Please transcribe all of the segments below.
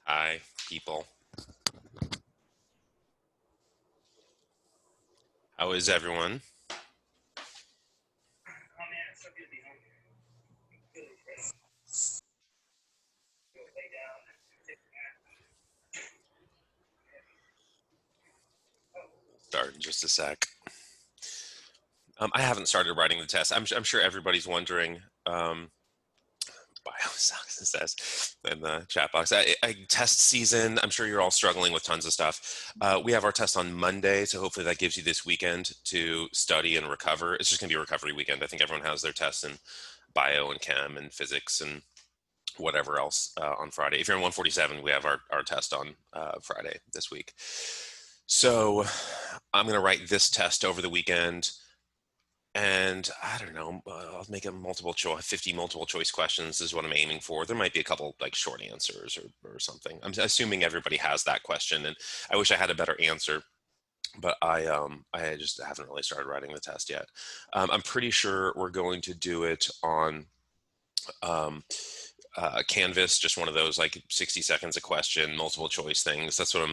Hi, people. How is everyone? Start in just a sec. I haven't started writing the test. I'm sure everybody's wondering. Bio sucks, it says in the chat box. Test season, I'm sure you're all struggling with tons of stuff. We have our test on Monday, so hopefully that gives you this weekend to study and recover. It's just going to be a recovery weekend. I think everyone has their tests in bio and chem and physics and whatever else on Friday. If you're in 147, we have our test on Friday this week. So I'm going to write this test over the weekend. And I don't know, I'll make a multiple choice, 50 multiple choice questions is what I'm aiming for. There might be a couple like short answers or something. I'm assuming everybody has that question, and I wish I had a better answer, but I just haven't really started writing the test yet. I'm pretty sure we're going to do it on Canvas, just one of those like 60 seconds a question, multiple choice things. That's what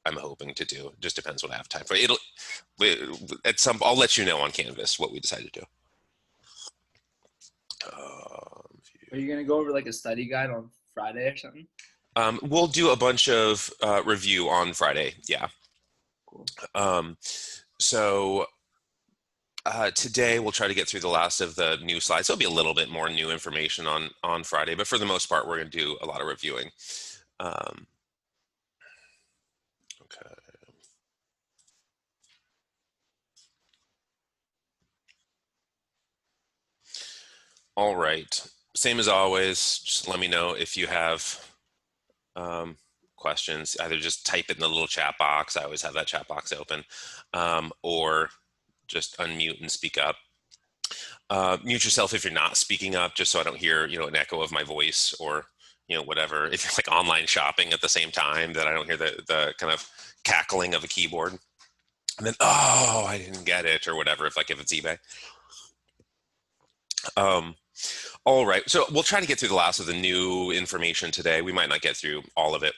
I'm hoping to do. Just depends what I have time for. I'll let you know on Canvas what we decide to do. Are you gonna go over like a study guide on Friday or something? We'll do a bunch of review on Friday. Yeah. Cool. So today we'll try to get through the last of the new slides. There'll be a little bit more new information on Friday, but for the most part, we're going to do a lot of reviewing. Okay. All right. Same as always, just let me know if you have questions. Either just type it in the little chat box. I always have that chat box open, or just unmute and speak up. Mute yourself if you're not speaking up, just so I don't hear, an echo of my voice or, whatever. If you're like online shopping at the same time, that I don't hear the kind of cackling of a keyboard. And then, oh, I didn't get it or whatever, if it's eBay. All right, so we'll try to get through the last of the new information today. We might not get through all of it.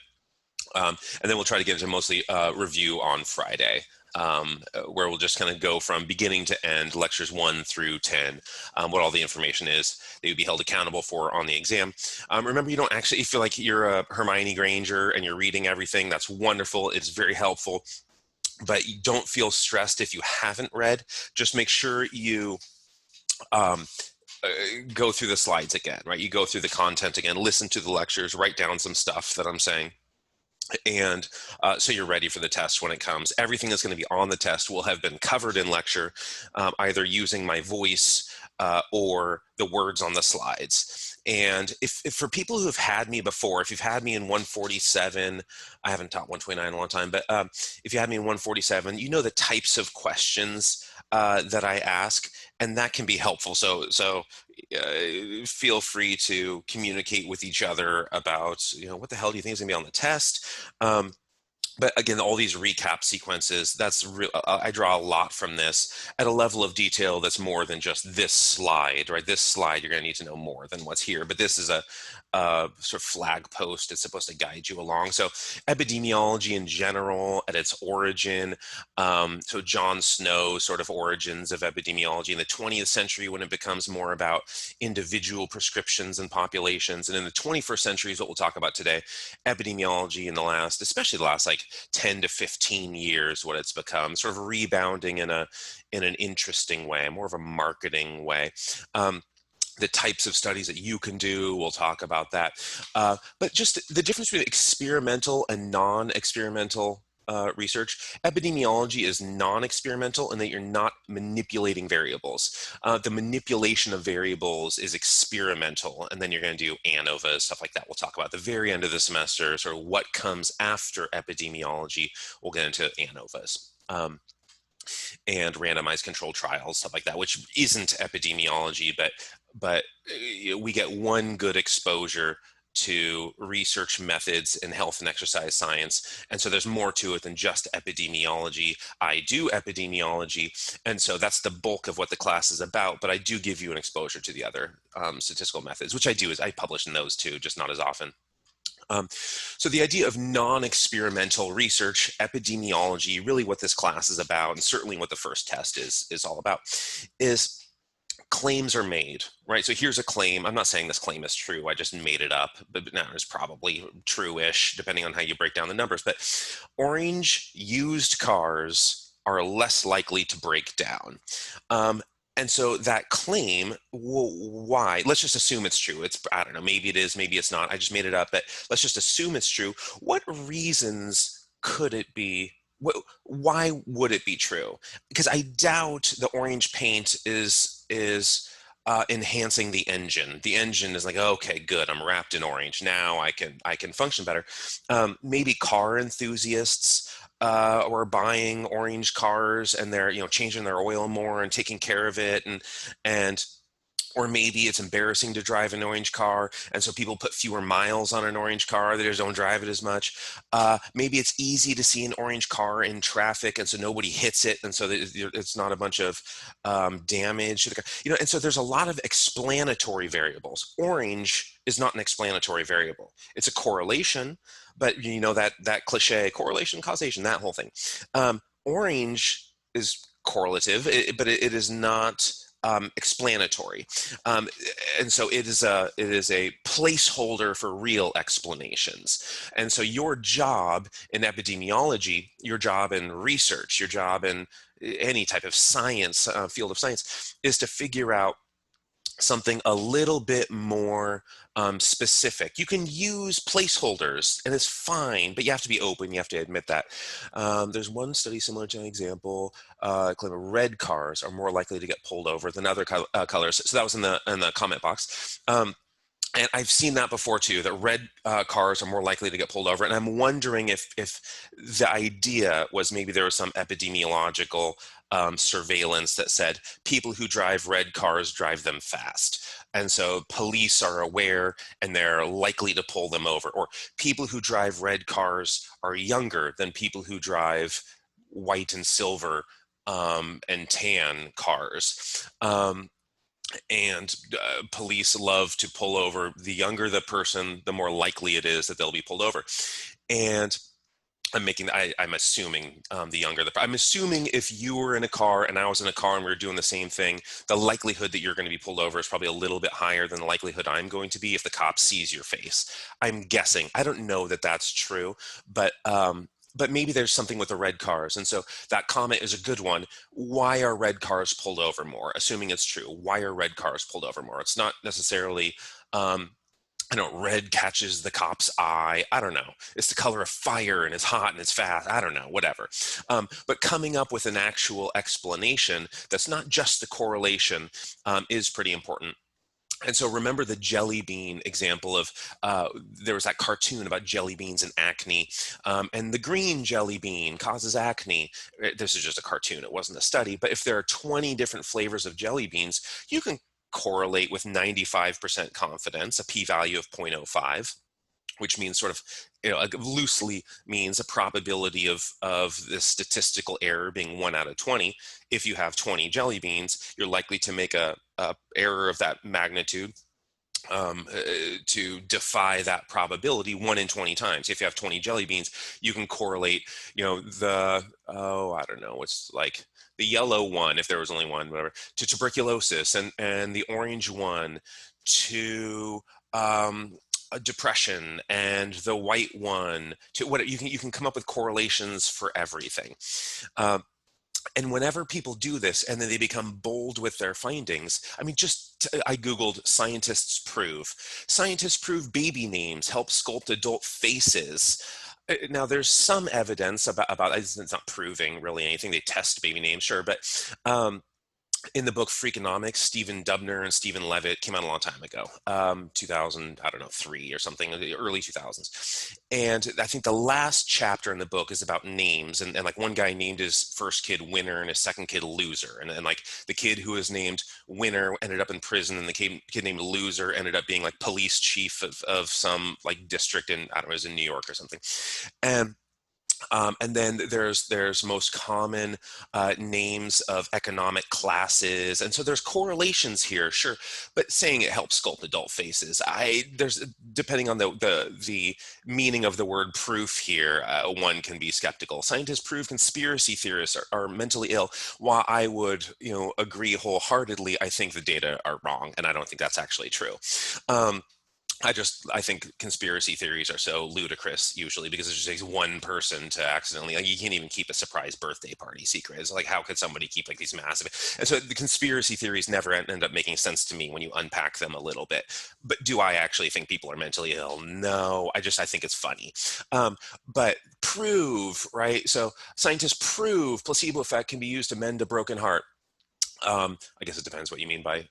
And then we'll try to get into mostly review on Friday, where we'll just kind of go from beginning to end, lectures 1 through 10, what all the information is that you'd be held accountable for on the exam. Remember, you don't actually feel like you're a Hermione Granger and you're reading everything. That's wonderful. It's very helpful. But you don't feel stressed if you haven't read. Just make sure you go through the slides again, right? You go through the content again, listen to the lectures, write down some stuff that I'm saying. And so you're ready for the test when it comes. Everything that's going to be on the test will have been covered in lecture, either using my voice or the words on the slides. And if for people who have had me before, if you've had me in 147, I haven't taught 129 in a long time, but if you had me in 147, you know the types of questions that I ask, and that can be helpful. So feel free to communicate with each other about, what the hell do you think is going to be on the test? But again, all these recap sequences, that's real. I draw a lot from this at a level of detail that's more than just this slide, right? This slide, you're going to need to know more than what's here. But this is a sort of flag post. It's supposed to guide you along. So epidemiology in general at its origin. So John Snow's sort of origins of epidemiology in the 20th century, when it becomes more about individual prescriptions and populations. And in the 21st century is what we'll talk about today. Epidemiology in the last, especially the last like 10 to 15 years, what it's become, sort of rebounding in an interesting way, more of a marketing way. The types of studies that you can do, we'll talk about that. But just the difference between experimental and non-experimental research. Epidemiology is non-experimental in that you're not manipulating variables. The manipulation of variables is experimental, and then you're going to do ANOVA, stuff like that. We'll talk about at the very end of the semester, sort of what comes after epidemiology. We'll get into ANOVAs. And randomized controlled trials, stuff like that, which isn't epidemiology, but we get one good exposure to research methods in health and exercise science. And so there's more to it than just epidemiology. I do epidemiology, and so that's the bulk of what the class is about, but I do give you an exposure to the other statistical methods, which I do is I publish in those too, just not as often. So the idea of non-experimental research, epidemiology, really what this class is about, and certainly what the first test is all about, is claims are made, right? So here's a claim. I'm not saying this claim is true. I just made it up, but now it's probably true-ish, depending on how you break down the numbers. But orange used cars are less likely to break down. And so that claim, why? Let's just assume it's true. I don't know, maybe it is, maybe it's not. I just made it up, but let's just assume it's true. What reasons could it be? Why would it be true? Because I doubt the orange paint is enhancing the engine. The engine is like, okay, good, I'm wrapped in orange. Now I can function better. Maybe car enthusiasts or buying orange cars, and they're changing their oil more and taking care of it, and or maybe it's embarrassing to drive an orange car, and so people put fewer miles on an orange car. They just don't drive it as much. Maybe it's easy to see an orange car in traffic, and so nobody hits it, and so it's not a bunch of damage to the car. And so there's a lot of explanatory variables. Orange is not an explanatory variable. It's a correlation, but that cliche, correlation, causation, that whole thing. Orange is correlative, but it is not explanatory, and so it is a placeholder for real explanations. And so your job in epidemiology, your job in research, your job in any type of science, field of science, is to figure out something a little bit more specific. You can use placeholders and it's fine, but you have to be open. You have to admit that. There's one study similar to an example, claim red cars are more likely to get pulled over than other colors. So that was in the comment box. And I've seen that before too, that red cars are more likely to get pulled over. And I'm wondering if the idea was maybe there was some epidemiological surveillance that said people who drive red cars drive them fast. And so police are aware and they're likely to pull them over. Or people who drive red cars are younger than people who drive white and silver and tan cars. And police love to pull over. The younger the person, the more likely it is that they'll be pulled over. And I'm assuming I'm assuming if you were in a car and I was in a car and we were doing the same thing, the likelihood that you're going to be pulled over is probably a little bit higher than the likelihood I'm going to be if the cop sees your face. I'm guessing. I don't know that that's true, but maybe there's something with the red cars. And so that comment is a good one. Why are red cars pulled over more? Assuming it's true. Why are red cars pulled over more? It's not necessarily, red catches the cop's eye. I don't know. It's the color of fire and it's hot and it's fast. I don't know, whatever. But coming up with an actual explanation that's not just the correlation is pretty important. And so remember the jelly bean example of, there was that cartoon about jelly beans and acne, and the green jelly bean causes acne. This is just a cartoon, it wasn't a study, but if there are 20 different flavors of jelly beans, you can correlate with 95% confidence, a p-value of 0.05, which means sort of, loosely means a probability of the statistical error being 1 out of 20. If you have 20 jelly beans, you're likely to make a error of that magnitude to defy that probability 1 in 20 times. If you have 20 jelly beans, you can correlate, I don't know, it's like the yellow one, if there was only one, whatever, to tuberculosis, and the orange one to depression, and the white one to what you can come up with correlations for everything. And whenever people do this and then they become bold with their findings, I Googled scientists prove baby names help sculpt adult faces. Now there's some evidence about it's not proving really anything. They test baby names, sure, but in the book Freakonomics, Stephen Dubner and Stephen Levitt came out a long time ago, 2000, I don't know, 3 or something, the early 2000s. And I think the last chapter in the book is about names. And like one guy named his first kid Winner and his second kid Loser. And like the kid who was named Winner ended up in prison, and the kid named Loser ended up being like police chief of some like district in, I don't know, it was in New York or something. And then there's most common names of economic classes, and so there's correlations here, sure. But saying it helps sculpt adult faces, there's depending on the meaning of the word proof here, one can be skeptical. Scientists prove conspiracy theorists are mentally ill. While I would agree wholeheartedly, I think the data are wrong, and I don't think that's actually true. I think conspiracy theories are so ludicrous usually because it just takes one person to accidentally, like, you can't even keep a surprise birthday party secret. It's like, how could somebody keep like these massive, and so the conspiracy theories never end up making sense to me when you unpack them a little bit. But do I actually think people are mentally ill? No, I think it's funny. But prove, right? So scientists prove placebo effect can be used to mend a broken heart. I guess it depends what you mean by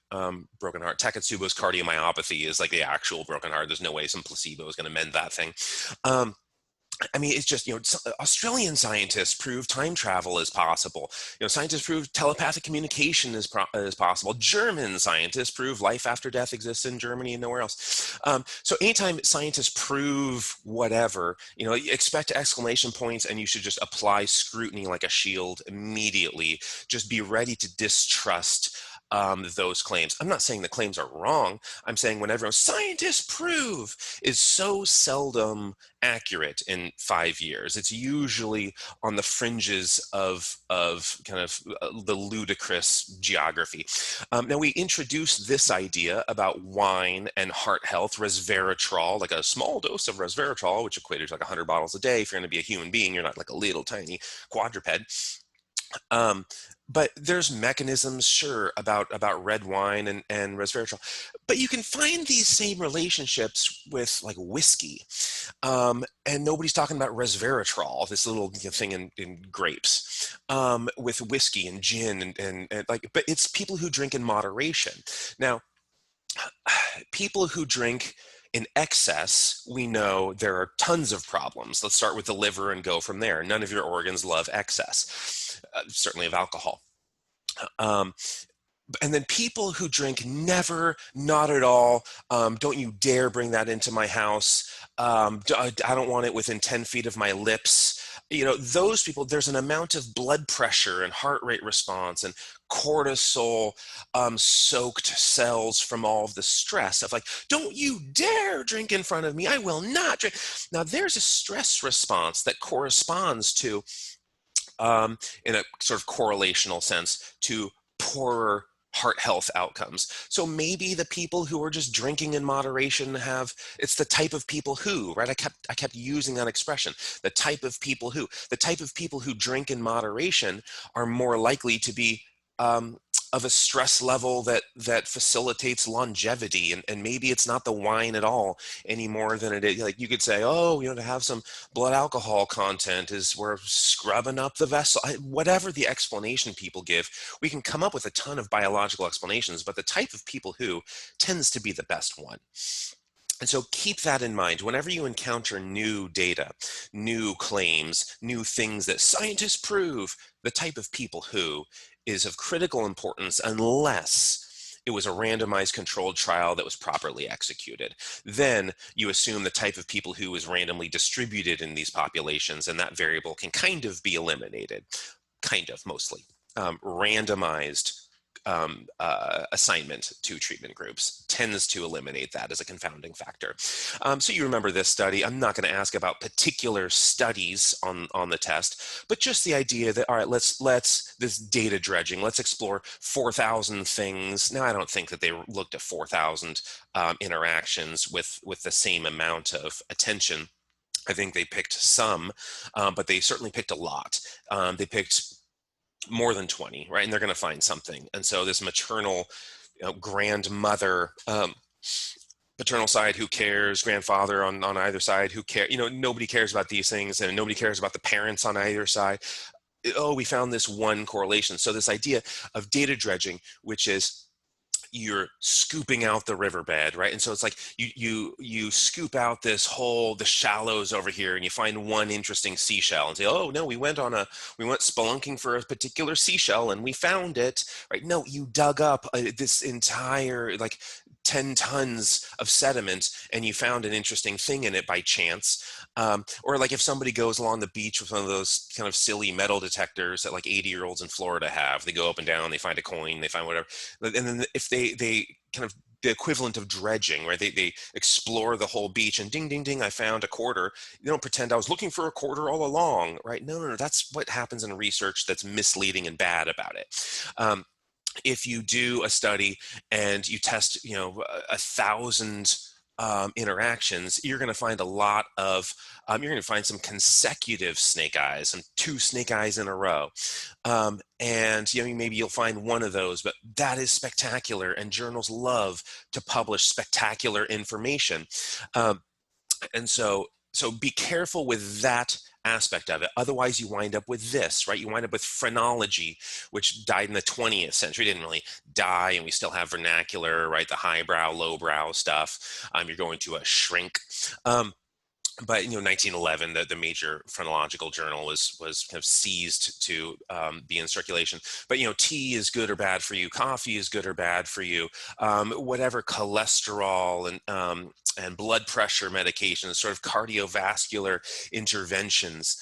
broken heart. Takotsubo's cardiomyopathy is like the actual broken heart. There's no way some placebo is going to mend that thing. Um, I mean, it's just, Australian scientists prove time travel is possible. Scientists prove telepathic communication is possible. German scientists prove life after death exists in Germany and nowhere else. So anytime scientists prove whatever, expect exclamation points, and you should just apply scrutiny like a shield immediately. Just be ready to distrust those claims. I'm not saying the claims are wrong. I'm saying when everyone scientists prove is so seldom accurate in 5 years. It's usually on the fringes of kind of the ludicrous geography. Now we introduced this idea about wine and heart health, resveratrol, like a small dose of resveratrol, which equated to like 100 bottles a day. If you're going to be a human being, you're not like a little tiny quadruped. But there's mechanisms, sure, about red wine and resveratrol, but you can find these same relationships with like whiskey, and nobody's talking about resveratrol, this little thing in grapes, with whiskey and gin and like, but it's people who drink in moderation. Now, people who drink in excess, we know there are tons of problems. Let's start with the liver and go from there. None of your organs love excess, certainly of alcohol. And then people who drink never, not at all, don't you dare bring that into my house. I don't want it within 10 feet of my lips. Those people, there's an amount of blood pressure and heart rate response and cortisol soaked cells from all of the stress of like, don't you dare drink in front of me. I will not drink. Now there's a stress response that corresponds to, in a sort of correlational sense, to poorer heart health outcomes. So maybe the people who are just drinking in moderation it's the type of people who, right? I kept using that expression, the type of people who drink in moderation are more likely to be of a stress level that facilitates longevity. And maybe it's not the wine at all any more than it is. Like you could say, oh, to have some blood alcohol content is we're scrubbing up the vessel. Whatever the explanation people give, we can come up with a ton of biological explanations, but the type of people who tends to be the best one. And so keep that in mind whenever you encounter new data, new claims, new things that scientists prove. The type of people who is of critical importance unless it was a randomized controlled trial that was properly executed. Then you assume the type of people who is randomly distributed in these populations, and that variable can kind of be eliminated, mostly. Randomized assignment to treatment groups tends to eliminate that as a confounding factor. So you remember this study. I'm not going to ask about particular studies on the test, but just the idea that, all right, let's this data dredging, let's explore 4,000 things. Now, I don't think that they looked at 4,000 interactions with the same amount of attention. I think they picked some, but they certainly picked a lot. They picked more than 20, right? And they're going to find something. And so this maternal, grandmother, paternal side, who cares? Grandfather on either side, who cares? Nobody cares about these things, and nobody cares about the parents on either side. oh, we found this one correlation. So this idea of data dredging, which is you're scooping out the riverbed, right? And so it's like you scoop out the shallows over here, and you find one interesting seashell and say, oh no, we went spelunking for a particular seashell and we found it, right? No, you dug up this entire, like, 10 tons of sediment and you found an interesting thing in it by chance. Or like if somebody goes along the beach with one of those kind of silly metal detectors that like 80-year-olds in Florida have, they go up and down, they find a coin, they find whatever. And then if they kind of, the equivalent of dredging, right? They explore the whole beach and ding, ding, ding, I found a quarter. You don't pretend I was looking for a quarter all along, right? No, no, no. That's what happens in research that's misleading and bad about it. If you do a study and you test, 1,000 interactions, you're going to find a lot of, you're going to find some consecutive snake eyes and 2 snake eyes in a row. And maybe you'll find one of those, but that is spectacular. And journals love to publish spectacular information. And so be careful with that aspect of it. Otherwise, you wind up with this, right? You wind up with phrenology, which died in the 20th century. It didn't really die, and we still have vernacular, right? The highbrow, lowbrow stuff. You're going to shrink. But 1911, the major phrenological journal was kind of seized to be in circulation. But tea is good or bad for you, coffee is good or bad for you, whatever cholesterol and blood pressure medications, sort of cardiovascular interventions.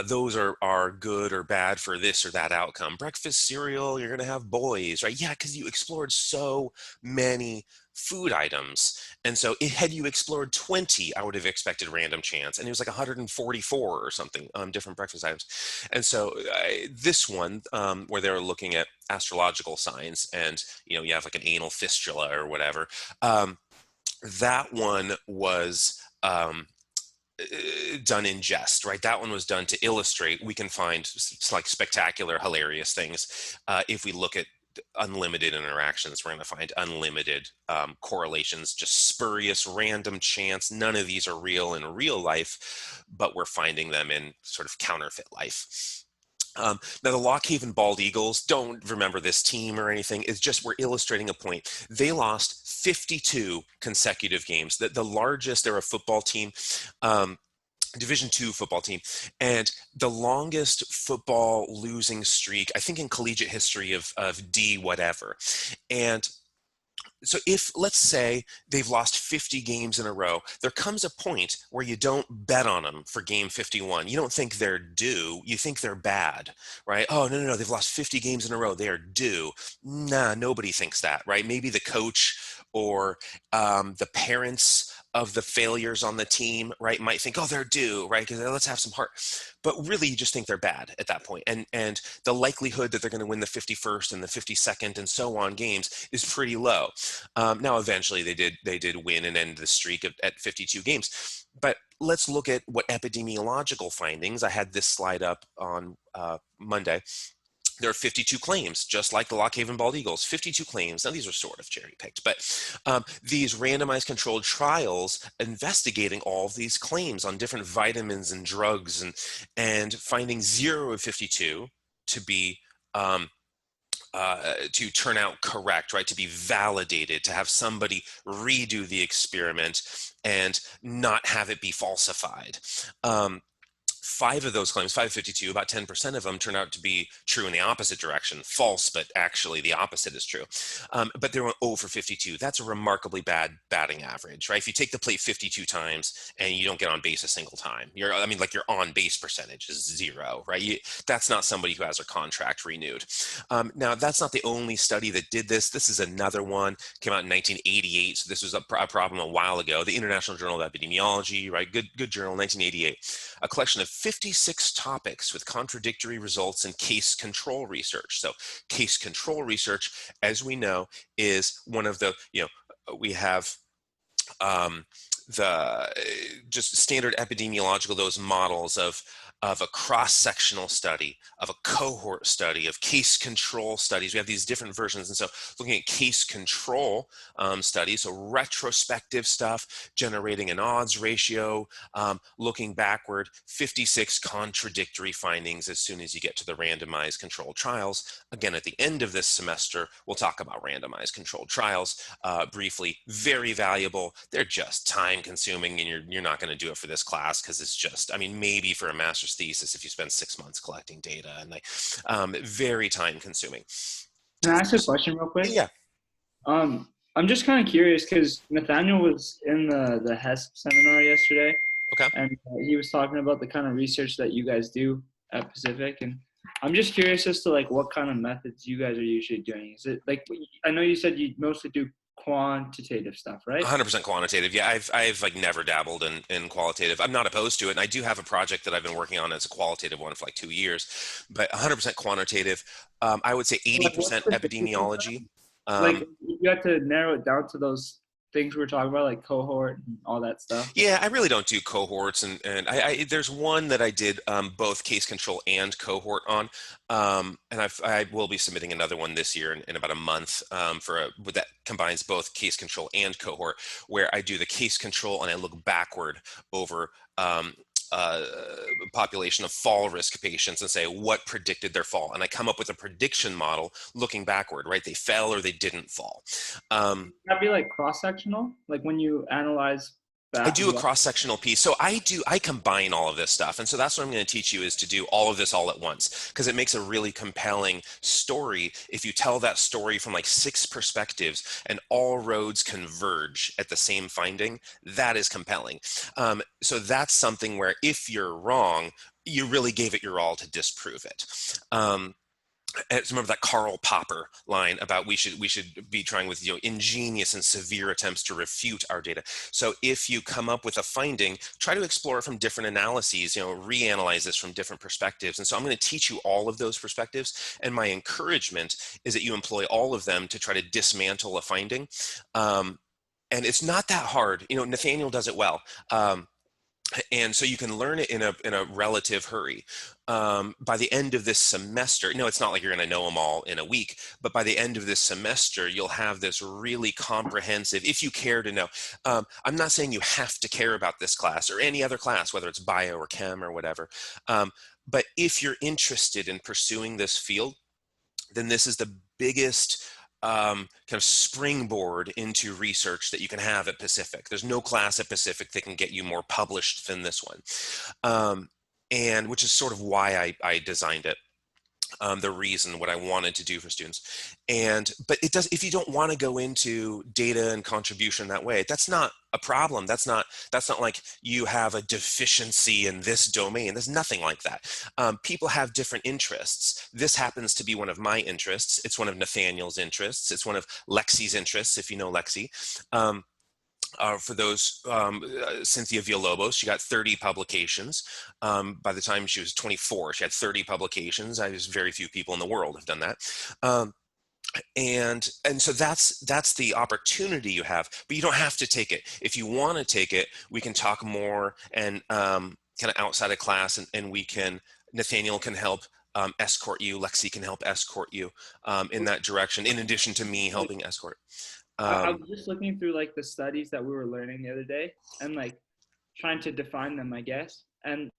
Those are good or bad for this or that outcome. Breakfast cereal, you're going to have boys, right? Yeah, because you explored so many food items. And so had you explored 20, I would have expected random chance. And it was like 144 or something, different breakfast items. And so this one, where they're looking at astrological signs and, you have like an anal fistula or whatever, that one was done in jest, right? That one was done to illustrate. We can find like spectacular, hilarious things. If we look at unlimited interactions, we're going to find unlimited correlations, just spurious, random chance. None of these are real in real life, but we're finding them in sort of counterfeit life. Now, the Lockhaven Bald Eagles, don't remember this team or anything. It's just we're illustrating a point. They lost 52 consecutive games. The largest, they're a football team, Division II football team, and the longest football losing streak, I think, in collegiate history of D whatever. And so if, let's say, they've lost 50 games in a row, there comes a point where you don't bet on them for game 51. You don't think they're due. You think they're bad, right? Oh, no, no, no, they've lost 50 games in a row. They are due. Nah, nobody thinks that, right? Maybe the coach or the parents of the failures on the team, right, might think, oh, they're due, right? Because let's have some heart. But really, you just think they're bad at that point. And the likelihood that they're going to win the 51st and the 52nd and so on games is pretty low. Now, eventually, they did win and end the streak at 52 games. But let's look at what epidemiological findings. I had this slide up on Monday. There are 52 claims, just like the Lockhaven Bald Eagles, 52 claims. Now, these are sort of cherry-picked, but these randomized controlled trials investigating all of these claims on different vitamins and drugs and finding 0 of 52 to be to turn out correct, right? To be validated, to have somebody redo the experiment and not have it be falsified. 5 of those claims, 552, about 10% of them turn out to be true in the opposite direction, false, but actually the opposite is true. But they went over 52. That's a remarkably bad batting average, right? If you take the plate 52 times and you don't get on base a single time, your on base percentage is 0, right? That's not somebody who has their contract renewed. Now, that's not the only study that did this. This is another one, came out in 1988. So this was a problem a while ago. The International Journal of Epidemiology, right? Good journal, 1988. A collection of 56 topics with contradictory results in case control research. So case control research, as we know, is one of the, we have the just standard epidemiological, those models of of a cross-sectional study, of a cohort study, of case control studies. We have these different versions. And so looking at case control studies, so retrospective stuff, generating an odds ratio, looking backward, 56 contradictory findings as soon as you get to the randomized controlled trials. Again, at the end of this semester, we'll talk about randomized controlled trials briefly. Very valuable. They're just time consuming, and you're not going to do it for this class because it's just, I mean, maybe for a master's thesis if you spend 6 months collecting data, and like very time consuming. Can I ask a question real quick? Yeah. I'm just kind of curious because Nathaniel was in the HESP seminar yesterday. Okay. And he was talking about the kind of research that you guys do at Pacific, and I'm just curious as to like what kind of methods you guys are usually doing. Is it like, I know you said you mostly do quantitative stuff, right? 100% quantitative. Yeah, I've like never dabbled in qualitative. I'm not opposed to it, and I do have a project that I've been working on as a qualitative one for like 2 years, but 100% quantitative. I would say 80% epidemiology. Like you have to narrow it down to those things we were talking about, like cohort and all that stuff. Yeah, I really don't do cohorts, and I there's one that I did both case control and cohort on, and I will be submitting another one this year in about a month that combines both case control and cohort, where I do the case control and I look backward over population of fall risk patients and say what predicted their fall, and I come up with a prediction model looking backward, right? They fell or they didn't fall. That'd be like cross-sectional, like when you analyze I do a cross-sectional piece. So I combine all of this stuff. And so that's what I'm going to teach you, is to do all of this all at once, because it makes a really compelling story if you tell that story from like 6 perspectives and all roads converge at the same finding. That is compelling. So that's something where if you're wrong, you really gave it your all to disprove it. Remember that Karl Popper line about we should be trying with ingenious and severe attempts to refute our data. So if you come up with a finding, try to explore it from different analyses, reanalyze this from different perspectives. And so I'm going to teach you all of those perspectives, and my encouragement is that you employ all of them to try to dismantle a finding. And it's not that hard. Nathaniel does it well. And so you can learn it in a relative hurry. By the end of this semester, it's not like you're going to know them all in a week, but by the end of this semester, you'll have this really comprehensive, if you care to know. I'm not saying you have to care about this class or any other class, whether it's bio or chem or whatever. But if you're interested in pursuing this field, then this is the biggest kind of springboard into research that you can have at Pacific. There's no class at Pacific that can get you more published than this one, and which is sort of why I designed it. The reason, what I wanted to do for students. But it does, if you don't want to go into data and contribution that way, that's not a problem. That's not like you have a deficiency in this domain. There's nothing like that. People have different interests. This happens to be one of my interests. It's one of Nathaniel's interests. It's one of Lexi's interests, if you know Lexi. For those, Cynthia Villalobos, she got 30 publications. By the time she was 24, she had 30 publications. There's very few people in the world have done that. And so that's the opportunity you have, but you don't have to take it. If you want to take it, we can talk more and kind of outside of class, and Nathaniel can help escort you. Lexi can help escort you in that direction, in addition to me helping escort. I was just looking through like the studies that we were learning the other day and like trying to define them, I guess. And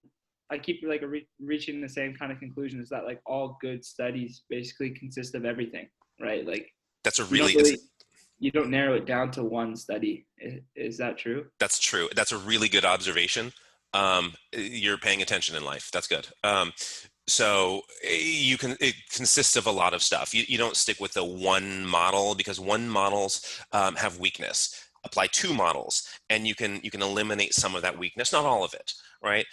I keep like reaching the same kind of conclusion, is that like all good studies basically consist of everything, right? Like that's a you don't narrow it down to one study. Is that true? That's true. That's a really good observation. You're paying attention in life. That's good. So it consists of a lot of stuff. You don't stick with the one model, because one models have weakness. Apply 2 models, and you can eliminate some of that weakness, not all of it, right?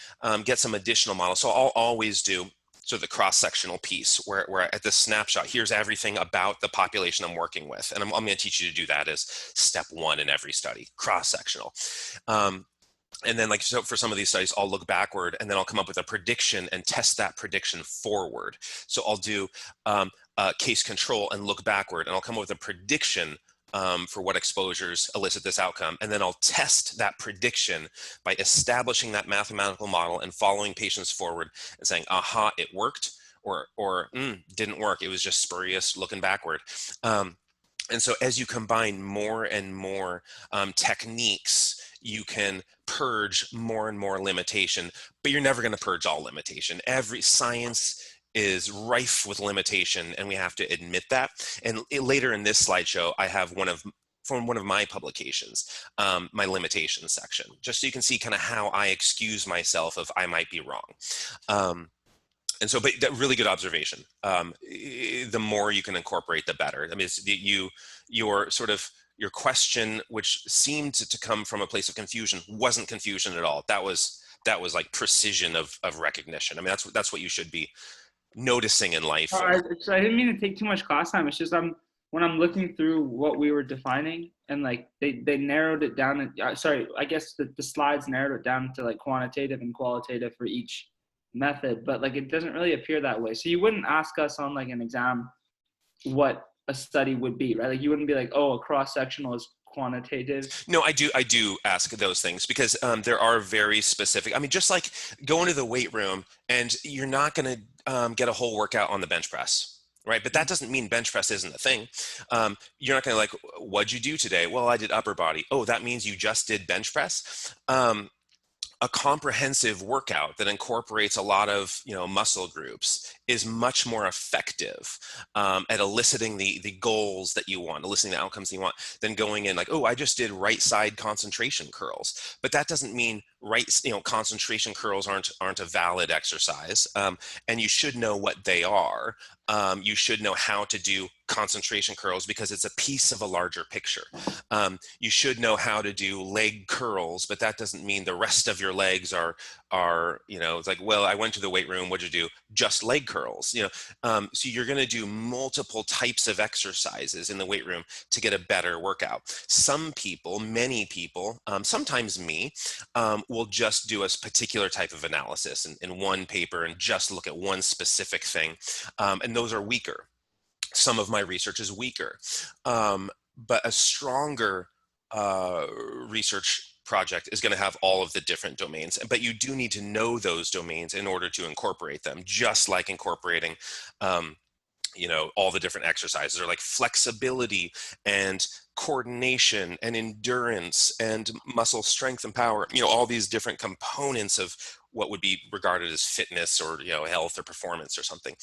Get some additional models. So I'll always do the cross-sectional piece where at this snapshot, here's everything about the population I'm working with. And I'm going to teach you to do that as step 1 in every study, cross-sectional. And then so for some of these studies, I'll look backward, and then I'll come up with a prediction and test that prediction forward. So I'll do case control and look backward, and I'll come up with a prediction for what exposures elicit this outcome. And then I'll test that prediction by establishing that mathematical model and following patients forward and saying, aha, it worked, or didn't work. It was just spurious looking backward. And so as you combine more and more techniques, you can purge more and more limitation, but you're never going to purge all limitation. Every science is rife with limitation, and we have to admit that. And later in this slideshow, I have from one of my publications, my limitations section, just so you can see kind of how I excuse myself if I might be wrong. And so, but that really good observation. The more you can incorporate, the better. I mean, your question, which seemed to come from a place of confusion, wasn't confusion at all. That was like precision of recognition. I mean, that's what you should be noticing in life. So I didn't mean to take too much class time. It's just when I'm looking through what we were defining, and like they narrowed it down. And sorry, I guess the slides narrowed it down to like quantitative and qualitative for each method, but like it doesn't really appear that way. So you wouldn't ask us on like an exam what a study would be, right? Like you wouldn't be like, oh, a cross-sectional is quantitative. No, I do ask those things because there are very specific. I mean, just like going to the weight room and you're not going to get a whole workout on the bench press, right? But that doesn't mean bench press isn't a thing. You're not going to like, what'd you do today? Well, I did upper body. Oh, that means you just did bench press. A comprehensive workout that incorporates a lot of muscle groups is much more effective at eliciting the goals that you want, eliciting the outcomes that you want, than going in like, oh, I just did right side concentration curls. But that doesn't mean concentration curls aren't a valid exercise, and you should know what they are. You should know how to do concentration curls because it's a piece of a larger picture. You should know how to do leg curls, but that doesn't mean the rest of your legs are it's like, well, I went to the weight room, what'd you do? Just leg curls. So you're going to do multiple types of exercises in the weight room to get a better workout. Some people, many people, sometimes me, will just do a particular type of analysis in one paper and just look at one specific thing, and those are weaker. Some of my research is weaker, but a stronger research project is going to have all of the different domains, but you do need to know those domains in order to incorporate them, just like incorporating all the different exercises, or like flexibility and coordination and endurance and muscle strength and power, all these different components of what would be regarded as fitness or health or performance or something.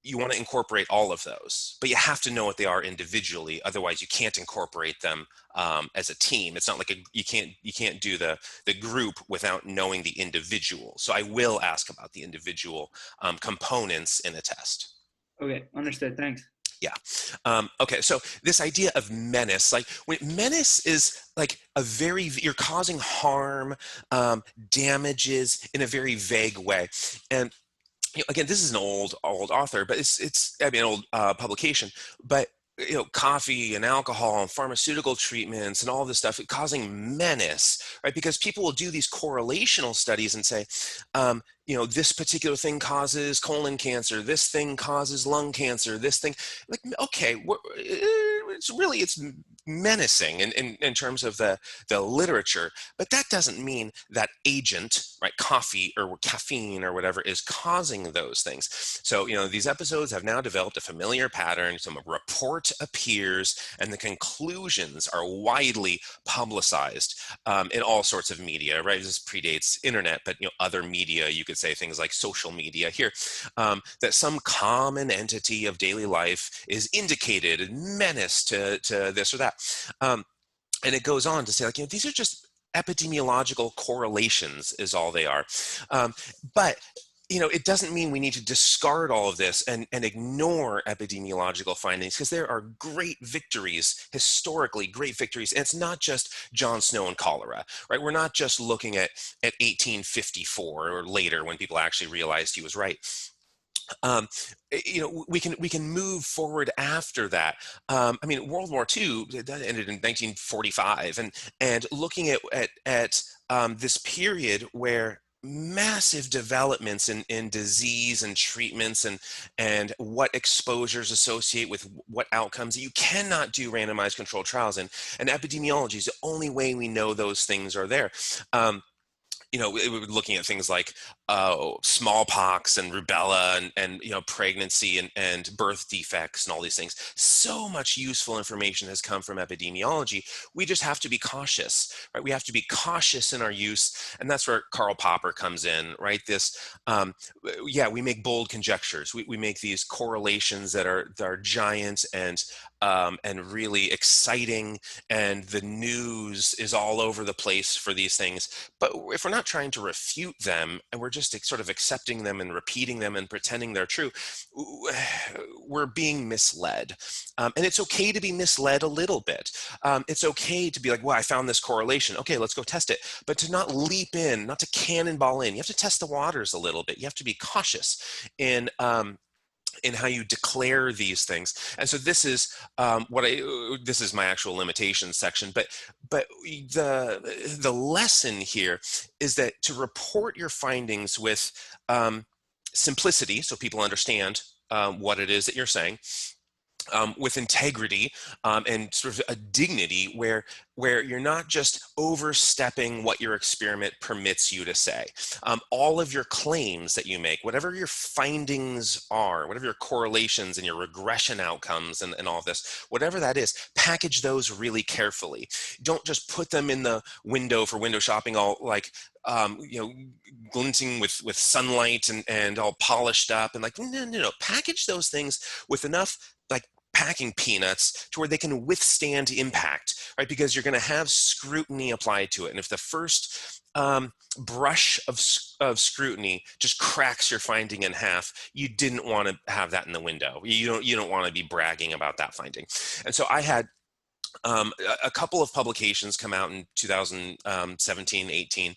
You want to incorporate all of those, but you have to know what they are individually. Otherwise, you can't incorporate them as a team. It's not like you can't do the group without knowing the individual. So I will ask about the individual components in a test. Okay, understood. Thanks. Yeah. Okay. So this idea of menace, like menace is like you're causing harm, damages in a very vague way. And again, this is an old author, but it's an old publication, but coffee and alcohol and pharmaceutical treatments and all this stuff causing menace, right? Because people will do these correlational studies and say, this particular thing causes colon cancer, this thing causes lung cancer, this thing, like, okay, it's menacing in terms of the literature, but that doesn't mean that agent, right, coffee or caffeine or whatever, is causing those things. So, these episodes have now developed a familiar pattern. Some report appears and the conclusions are widely publicized in all sorts of media, right? This predates internet, but other media, you could say things like social media here, that some common entity of daily life is indicated and menace to this or that. And it goes on to say, like, these are just epidemiological correlations is all they are. But it doesn't mean we need to discard all of this and ignore epidemiological findings, because there are great victories, historically great victories. And it's not just Jon Snow and cholera, right? We're not just looking at 1854 or later when people actually realized he was right. We can move forward after that. World War II, that ended in 1945, and looking at this period where massive developments in disease and treatments and what exposures associate with what outcomes. You cannot do randomized controlled trials, and epidemiology is the only way we know those things are there. We were looking at things like smallpox and rubella and pregnancy and birth defects and all these things. So much useful information has come from epidemiology. We just have to be cautious, right? We have to be cautious in our use, and that's where Karl Popper comes in, right? We make bold conjectures. We make these correlations that are giant and really exciting, and the news is all over the place for these things. But if we're not trying to refute them and we're just sort of accepting them and repeating them and pretending they're true, we're being misled. And it's okay to be misled a little bit. It's okay to be like, well, I found this correlation. Okay, let's go test it. But to not leap in, not to cannonball in. You have to test the waters a little bit. You have to be cautious in how you declare these things. And so this is this is my actual limitations section, but the lesson here is that to report your findings with simplicity, so people understand what it is that you're saying, with integrity and sort of a dignity where you're not just overstepping what your experiment permits you to say. All of your claims that you make, whatever your findings are, whatever your correlations and your regression outcomes and all of this, whatever that is, package those really carefully. Don't just put them in the window for window shopping, all like glinting with sunlight and all polished up, and like, no, package those things with enough like packing peanuts to where they can withstand impact, right? Because you're going to have scrutiny applied to it. And if the first brush of scrutiny just cracks your finding in half, you didn't want to have that in the window. You don't want to be bragging about that finding. And so I had a couple of publications come out in 2017, 18.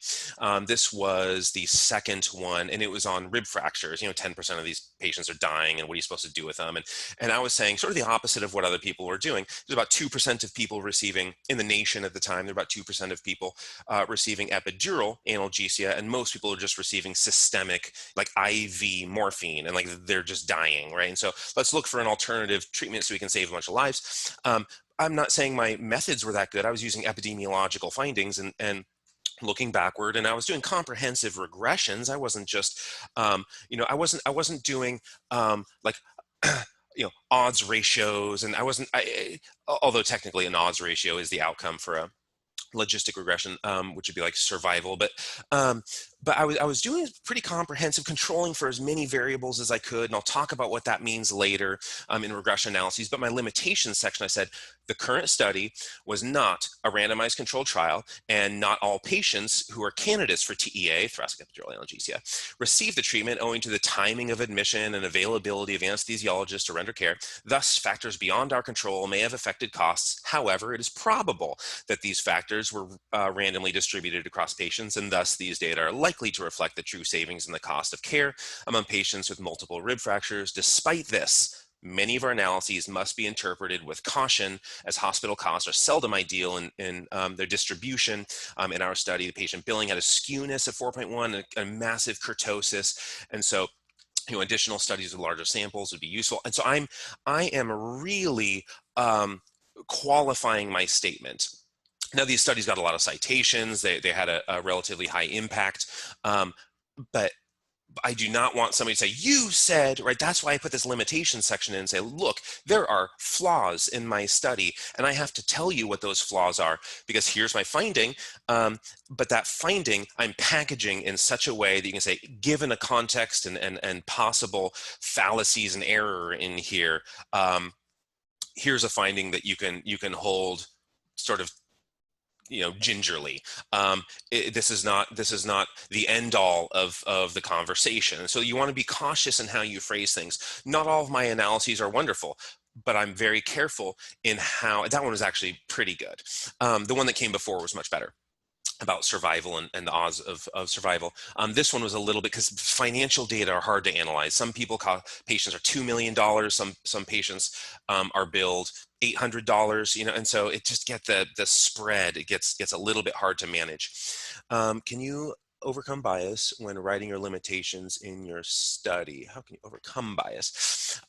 This was the second one, and it was on rib fractures. 10% of these patients are dying, and what are you supposed to do with them? And I was saying sort of the opposite of what other people were doing. There's about 2% of people receiving, in the nation at the time, there were about 2% of people receiving epidural analgesia, and most people are just receiving systemic, like IV morphine, and like they're just dying, right? And so let's look for an alternative treatment so we can save a bunch of lives. I'm not saying my methods were that good. I was using epidemiological findings and looking backward, and I was doing comprehensive regressions. I wasn't just, I wasn't doing like, odds ratios, and although technically an odds ratio is the outcome for a logistic regression, which would be like survival, but I was doing pretty comprehensive controlling for as many variables as I could, and I'll talk about what that means later in regression analyses. But my limitations section, I said the current study was not a randomized controlled trial, and not all patients who are candidates for TEA, thoracic epidural analgesia, received the treatment owing to the timing of admission and availability of anesthesiologists to render care. Thus, factors beyond our control may have affected costs. However, it is probable that these factors were randomly distributed across patients, and thus these data are likely to reflect the true savings in the cost of care among patients with multiple rib fractures. Despite this, many of our analyses must be interpreted with caution, as hospital costs are seldom ideal in their distribution. In our study, the patient billing had a skewness of 4.1 and a massive kurtosis, and so additional studies with larger samples would be useful. And so I am really qualifying my statement. Now, these studies got a lot of citations. They had a relatively high impact, but I do not want somebody to say, you said, right? That's why I put this limitation section in and say, look, there are flaws in my study, and I have to tell you what those flaws are, because here's my finding. But that finding I'm packaging in such a way that you can say, given a context and possible fallacies and error in here, here's a finding that you can hold sort of gingerly. This is not the end all of the conversation. So you want to be cautious in how you phrase things. Not all of my analyses are wonderful, but I'm very careful in how. That one was actually pretty good. The one that came before was much better, about survival and the odds of survival. This one was a little bit, because financial data are hard to analyze. Some patients are $2 million. Some patients are billed $800, and so it just the spread, it gets a little bit hard to manage. Can you overcome bias when writing your limitations in your study? How can you overcome bias?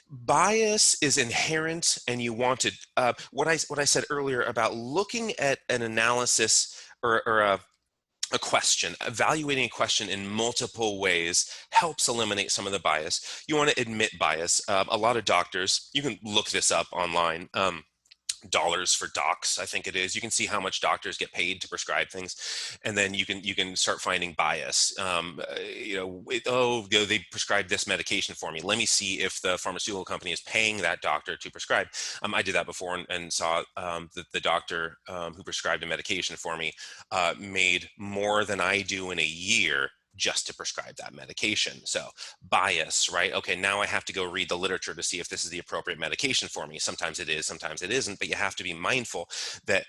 Bias is inherent, and you want to, what I said earlier about looking at an analysis or a question, evaluating a question in multiple ways helps eliminate some of the bias. You want to admit bias. A lot of doctors, you can look this up online. Dollars for docs, I think it is. You can see how much doctors get paid to prescribe things, and then you can start finding bias. They prescribed this medication for me. Let me see if the pharmaceutical company is paying that doctor to prescribe. I did that before and saw that the doctor who prescribed a medication for me made more than I do in a year just to prescribe that medication. So bias, right? Okay, now I have to go read the literature to see if this is the appropriate medication for me. Sometimes it is, sometimes it isn't, but you have to be mindful that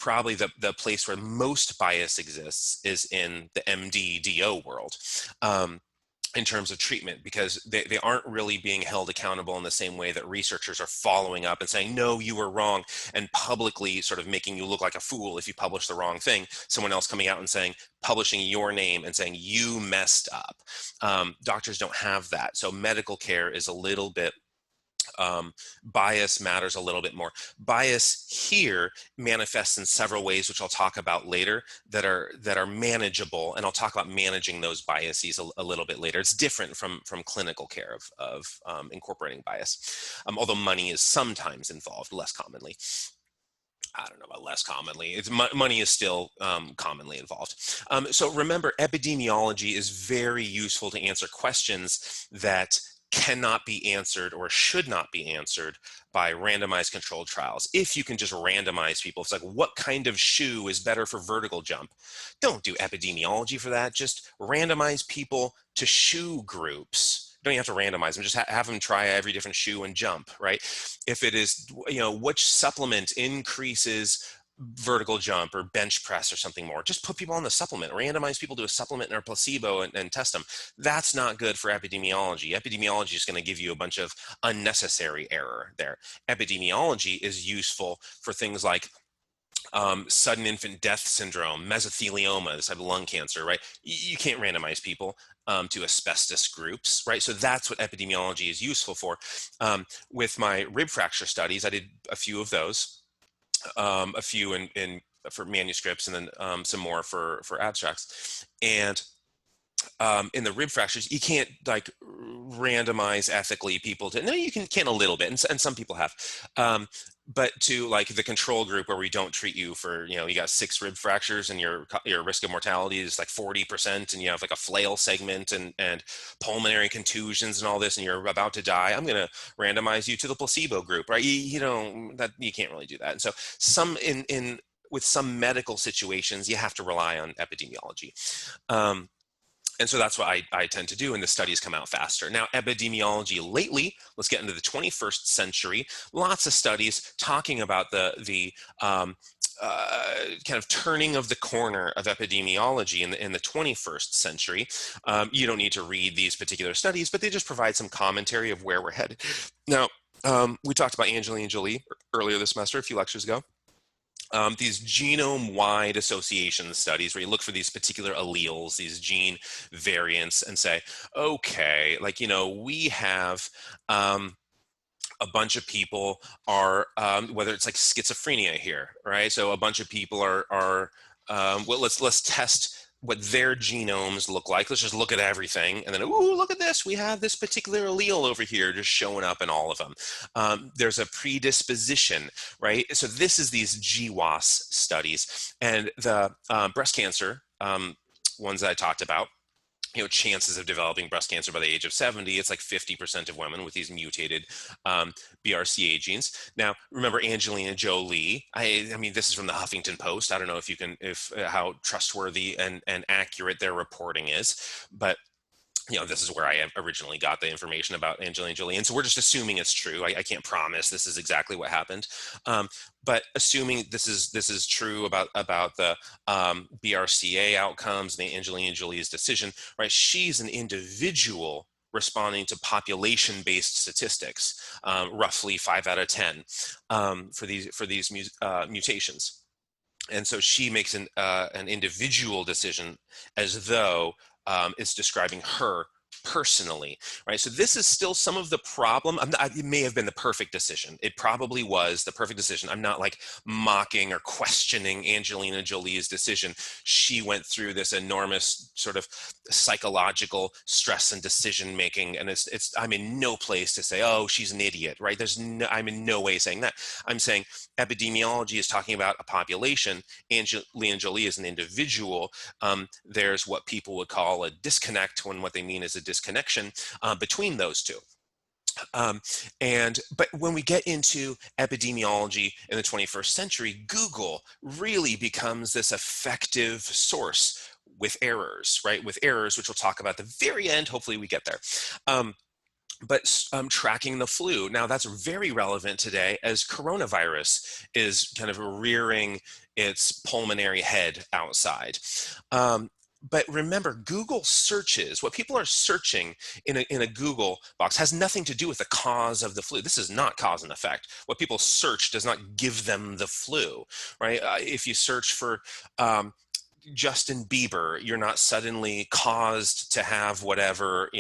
probably the place where most bias exists is in the MD-DO world. In terms of treatment, because they aren't really being held accountable in the same way that researchers are following up and saying, no, you were wrong, and publicly sort of making you look like a fool if you publish the wrong thing. Someone else coming out and saying, publishing your name and saying you messed up. Doctors don't have that. So medical care is a little bit bias matters a little bit more. Bias here manifests in several ways, which I'll talk about later, that are manageable, and I'll talk about managing those biases a little bit later. It's different from clinical care of incorporating bias, although money is sometimes involved, less commonly. I don't know about less commonly. Money is still commonly involved. So remember, epidemiology is very useful to answer questions that cannot be answered or should not be answered by randomized controlled trials. If you can just randomize people, it's like, what kind of shoe is better for vertical jump? Don't do epidemiology for that. Just randomize people to shoe groups. Don't you have to randomize them? Just have them try every different shoe and jump, right? If it is, which supplement increases vertical jump or bench press or something more, just put people on the supplement. Randomize people to a supplement or a placebo and test them. That's not good for epidemiology. Epidemiology is going to give you a bunch of unnecessary error there. Epidemiology is useful for things like sudden infant death syndrome, mesothelioma, this type of lung cancer, right? You can't randomize people to asbestos groups, right? So that's what epidemiology is useful for. With my rib fracture studies, I did a few of those. A few for manuscripts, and then some more for abstracts. And in the rib fractures, you can't like randomize ethically people to. No, you can a little bit, and some people have. But to like the control group where we don't treat you for, you got 6 rib fractures and your risk of mortality is like 40%, and you have like a flail segment and pulmonary contusions and all this, and you're about to die. I'm going to randomize you to the placebo group, right? You can't really do that. And so with some medical situations, you have to rely on epidemiology. And so that's what I tend to do, and the studies come out faster. Now, epidemiology lately, let's get into the 21st century. Lots of studies talking about the kind of turning of the corner of epidemiology in the 21st century. You don't need to read these particular studies, but they just provide some commentary of where we're headed. Now, we talked about Angelina Jolie earlier this semester, a few lectures ago. These genome-wide association studies where you look for these particular alleles, these gene variants, and say, okay, we have a bunch of people are, whether it's like schizophrenia here, right? So a bunch of people are well, let's test what their genomes look like. Let's just look at everything, and then, ooh, look at this. We have this particular allele over here just showing up in all of them. There's a predisposition, right? So this is these GWAS studies, and the breast cancer ones that I talked about. Chances of developing breast cancer by the age of 70, it's like 50% of women with these mutated BRCA genes. Now, remember Angelina Jolie. I mean, this is from the Huffington Post. I don't know if how trustworthy and accurate their reporting is, but this is where I originally got the information about Angelina Jolie. And so we're just assuming it's true. I can't promise this is exactly what happened. But assuming this is true about the BRCA outcomes and the Angelina Jolie's decision, right? She's an individual responding to population-based statistics, roughly 5 out of 10 for these mutations. And so she makes an individual decision as though it's describing her personally, right? So this is still some of the problem. It may have been the perfect decision. It probably was the perfect decision. I'm not like mocking or questioning Angelina Jolie's decision. She went through this enormous sort of psychological stress and decision making, and I'm in no place to say, oh, she's an idiot, right? I'm in no way saying that. I'm saying epidemiology is talking about a population. Angelina Jolie is an individual. There's what people would call a disconnect, when what they mean is a disconnection between those two. But when we get into epidemiology in the 21st century, Google really becomes this effective source with errors, right? With errors, which we'll talk about at the very end. Hopefully we get there. But tracking the flu. Now that's very relevant today as coronavirus is kind of rearing its pulmonary head outside. But remember, Google searches, what people are searching in a Google box has nothing to do with the cause of the flu. This is not cause and effect. What people search does not give them the flu, right? If you search for Justin Bieber, you're not suddenly caused to have whatever,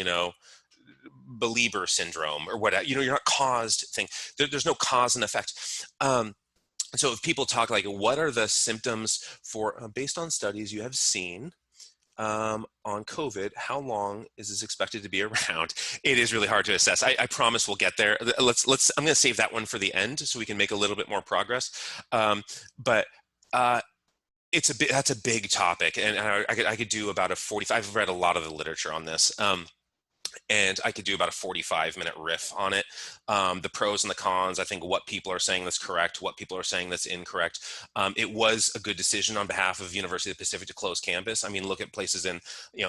Belieber syndrome or whatever, you're not caused thing. There's no cause and effect. So if people talk like, what are the symptoms for, based on studies you have seen on COVID, how long is this expected to be around? It is really hard to assess. I promise we'll get there. I'm going to save that one for the end so we can make a little bit more progress. But that's a big topic, and I could do about a 45. I've read a lot of the literature on this. And I could do about a 45-minute riff on it. The pros and the cons, I think what people are saying that's correct, what people are saying that's incorrect. It was a good decision on behalf of University of the Pacific to close campus. I mean, look at places in,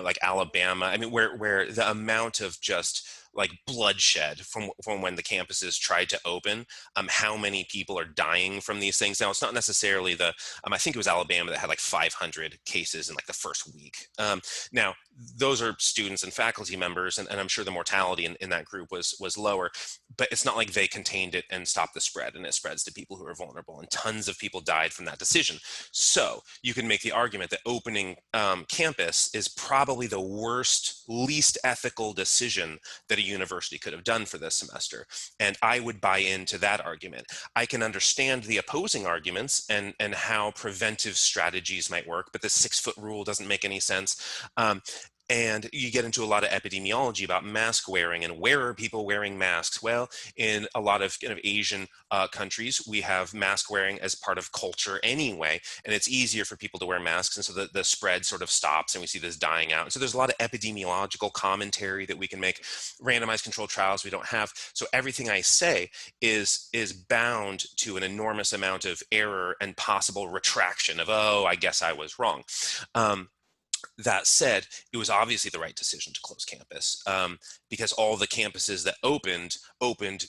like Alabama. I mean, where the amount of just like bloodshed from when the campuses tried to open, how many people are dying from these things. Now, it's not necessarily I think it was Alabama that had like 500 cases in like the first week. Now, those are students and faculty members, and I'm sure the mortality in that group was lower, but it's not like they contained it and stopped the spread, and it spreads to people who are vulnerable, and tons of people died from that decision. So you can make the argument that opening campus is probably the worst, least ethical decision that a university could have done for this semester. And I would buy into that argument. I can understand the opposing arguments and how preventive strategies might work, but the 6-foot rule doesn't make any sense. And you get into a lot of epidemiology about mask wearing and where are people wearing masks? Well, in a lot of kind of Asian countries, we have mask wearing as part of culture anyway, and it's easier for people to wear masks. And so the spread sort of stops and we see this dying out. And so there's a lot of epidemiological commentary that we can make, randomized controlled trials we don't have. So everything I say is bound to an enormous amount of error and possible retraction of, oh, I guess I was wrong. That said, it was obviously the right decision to close campus because all the campuses that opened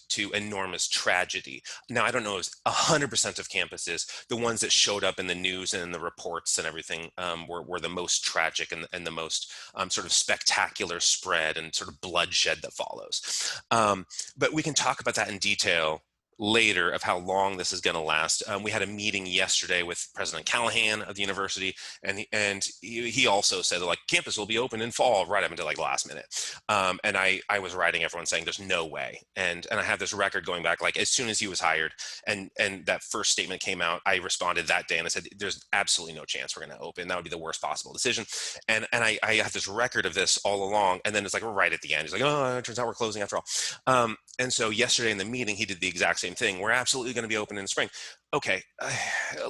to enormous tragedy. Now, I don't know if 100% of campuses, the ones that showed up in the news and in the reports and everything were the most tragic and the most sort of spectacular spread and sort of bloodshed that follows. But we can talk about that in detail later of how long this is going to last. We had a meeting yesterday with President Callahan of the university, and he also said like campus will be open in fall right up until like last minute. And I was writing everyone saying there's no way. And I have this record going back like as soon as he was hired and that first statement came out, I responded that day and I said there's absolutely no chance we're going to open. That would be the worst possible decision. And I have this record of this all along. And then it's like we're right at the end. He's like, oh, it turns out we're closing after all. And so yesterday in the meeting, he did the exact same thing. We're absolutely going to be open in the spring. Okay,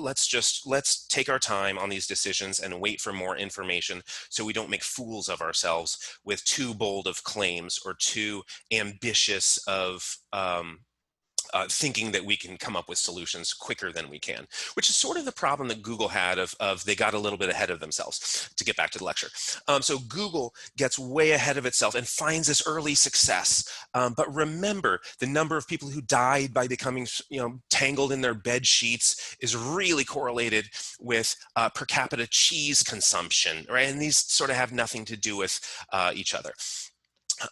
let's take our time on these decisions and wait for more information so we don't make fools of ourselves with too bold of claims or too ambitious of thinking that we can come up with solutions quicker than we can, which is sort of the problem that Google had of they got a little bit ahead of themselves, to get back to the lecture. So Google gets way ahead of itself and finds this early success. But remember, the number of people who died by becoming tangled in their bed sheets is really correlated with per capita cheese consumption, right? And these sort of have nothing to do with each other.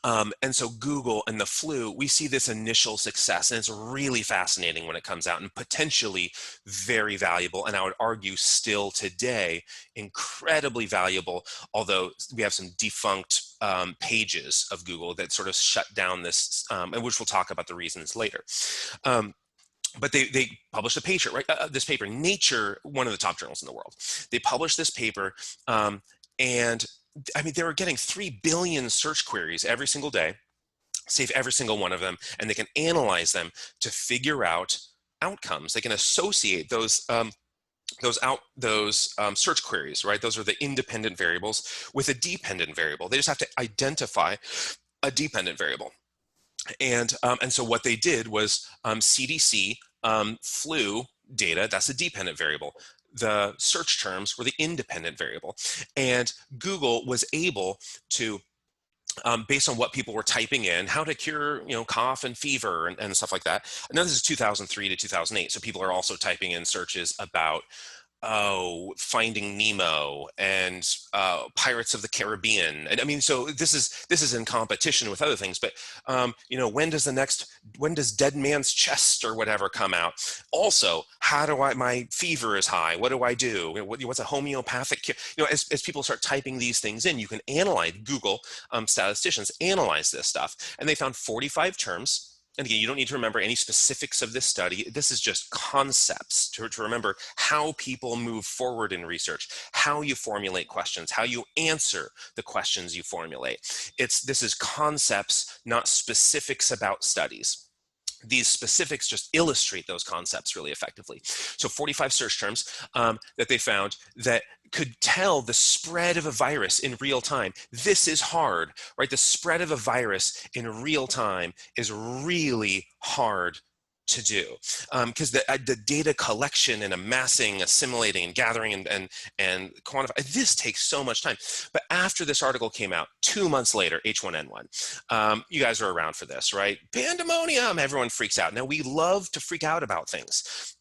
And so Google and the flu, we see this initial success, and it's really fascinating when it comes out and potentially very valuable. And I would argue still today, incredibly valuable, although we have some defunct pages of Google that sort of shut down this, and which we'll talk about the reasons later. But they published a paper, right? This paper, Nature, one of the top journals in the world. They published this paper, and I mean, they were getting 3 billion search queries every single day, save every single one of them, and they can analyze them to figure out outcomes. They can associate those search queries, right? Those are the independent variables with a dependent variable. They just have to identify a dependent variable. And so what they did was CDC flu data, that's a dependent variable. The search terms were the independent variable. And Google was able to, based on what people were typing in, how to cure, cough and fever and stuff like that. And now this is 2003 to 2008. So people are also typing in searches about, Finding Nemo and Pirates of the Caribbean. And I mean, so this is in competition with other things, but when does Dead Man's Chest or whatever come out? Also, my fever is high, what do I do? What's a homeopathic cure? As people start typing these things in, you can analyze. Google statisticians analyze this stuff, and they found 45 terms. And again, you don't need to remember any specifics of this study. This is just concepts to remember how people move forward in research, how you formulate questions, how you answer the questions you formulate. This is concepts, not specifics about studies. These specifics just illustrate those concepts really effectively. So 45 search terms that they found that could tell the spread of a virus in real time. This is hard, right? The spread of a virus in real time is really hard to do because the data collection and amassing, assimilating, and gathering and quantifying, this takes so much time. But after this article came out, 2 months later, H1N1, you guys are around for this, right? Pandemonium, everyone freaks out. Now, we love to freak out about things.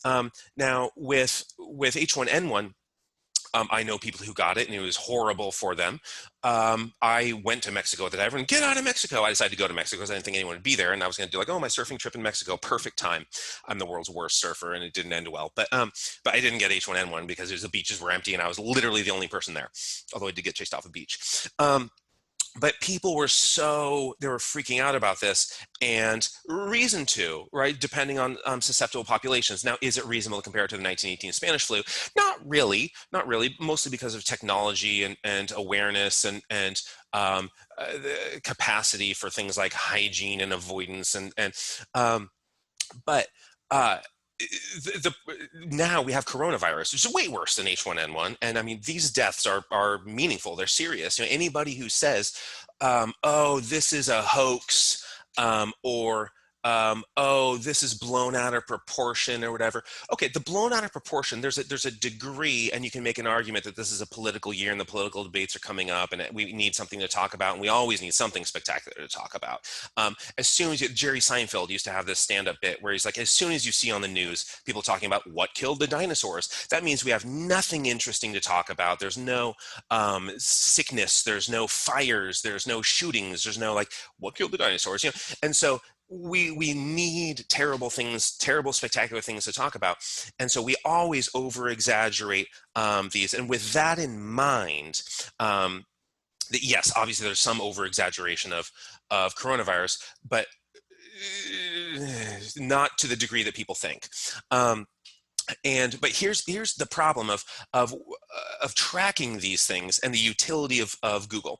Now, with H1N1, I know people who got it, and it was horrible for them. I went to Mexico at the time. Everyone, get out of Mexico. I decided to go to Mexico because I didn't think anyone would be there. And I was going to do my surfing trip in Mexico. Perfect time. I'm the world's worst surfer, and it didn't end well. But I didn't get H1N1 because the beaches were empty, and I was literally the only person there, although I did get chased off a beach. But people were they were freaking out about this, and reason to, right? Depending on susceptible populations. Now, is it reasonable to compare it to the 1918 Spanish flu? Not really, mostly because of technology and awareness and the capacity for things like hygiene and avoidance but now we have coronavirus, which is way worse than H1N1. And I mean, these deaths are meaningful. They're serious. Anybody who says, this is a hoax, or this is blown out of proportion or whatever. Okay, the blown out of proportion, there's a degree, and you can make an argument that this is a political year and the political debates are coming up and we need something to talk about, and we always need something spectacular to talk about. As soon as Jerry Seinfeld used to have this stand-up bit where he's like, as soon as you see on the news people talking about what killed the dinosaurs, that means we have nothing interesting to talk about. There's no sickness, there's no fires, there's no shootings, there's no what killed the dinosaurs, and so we need terrible things, terrible, spectacular things to talk about. And so we always over exaggerate these. And with that in mind, yes, obviously there's some over exaggeration of coronavirus, but not to the degree that people think. But here's the problem of tracking these things and the utility of Google.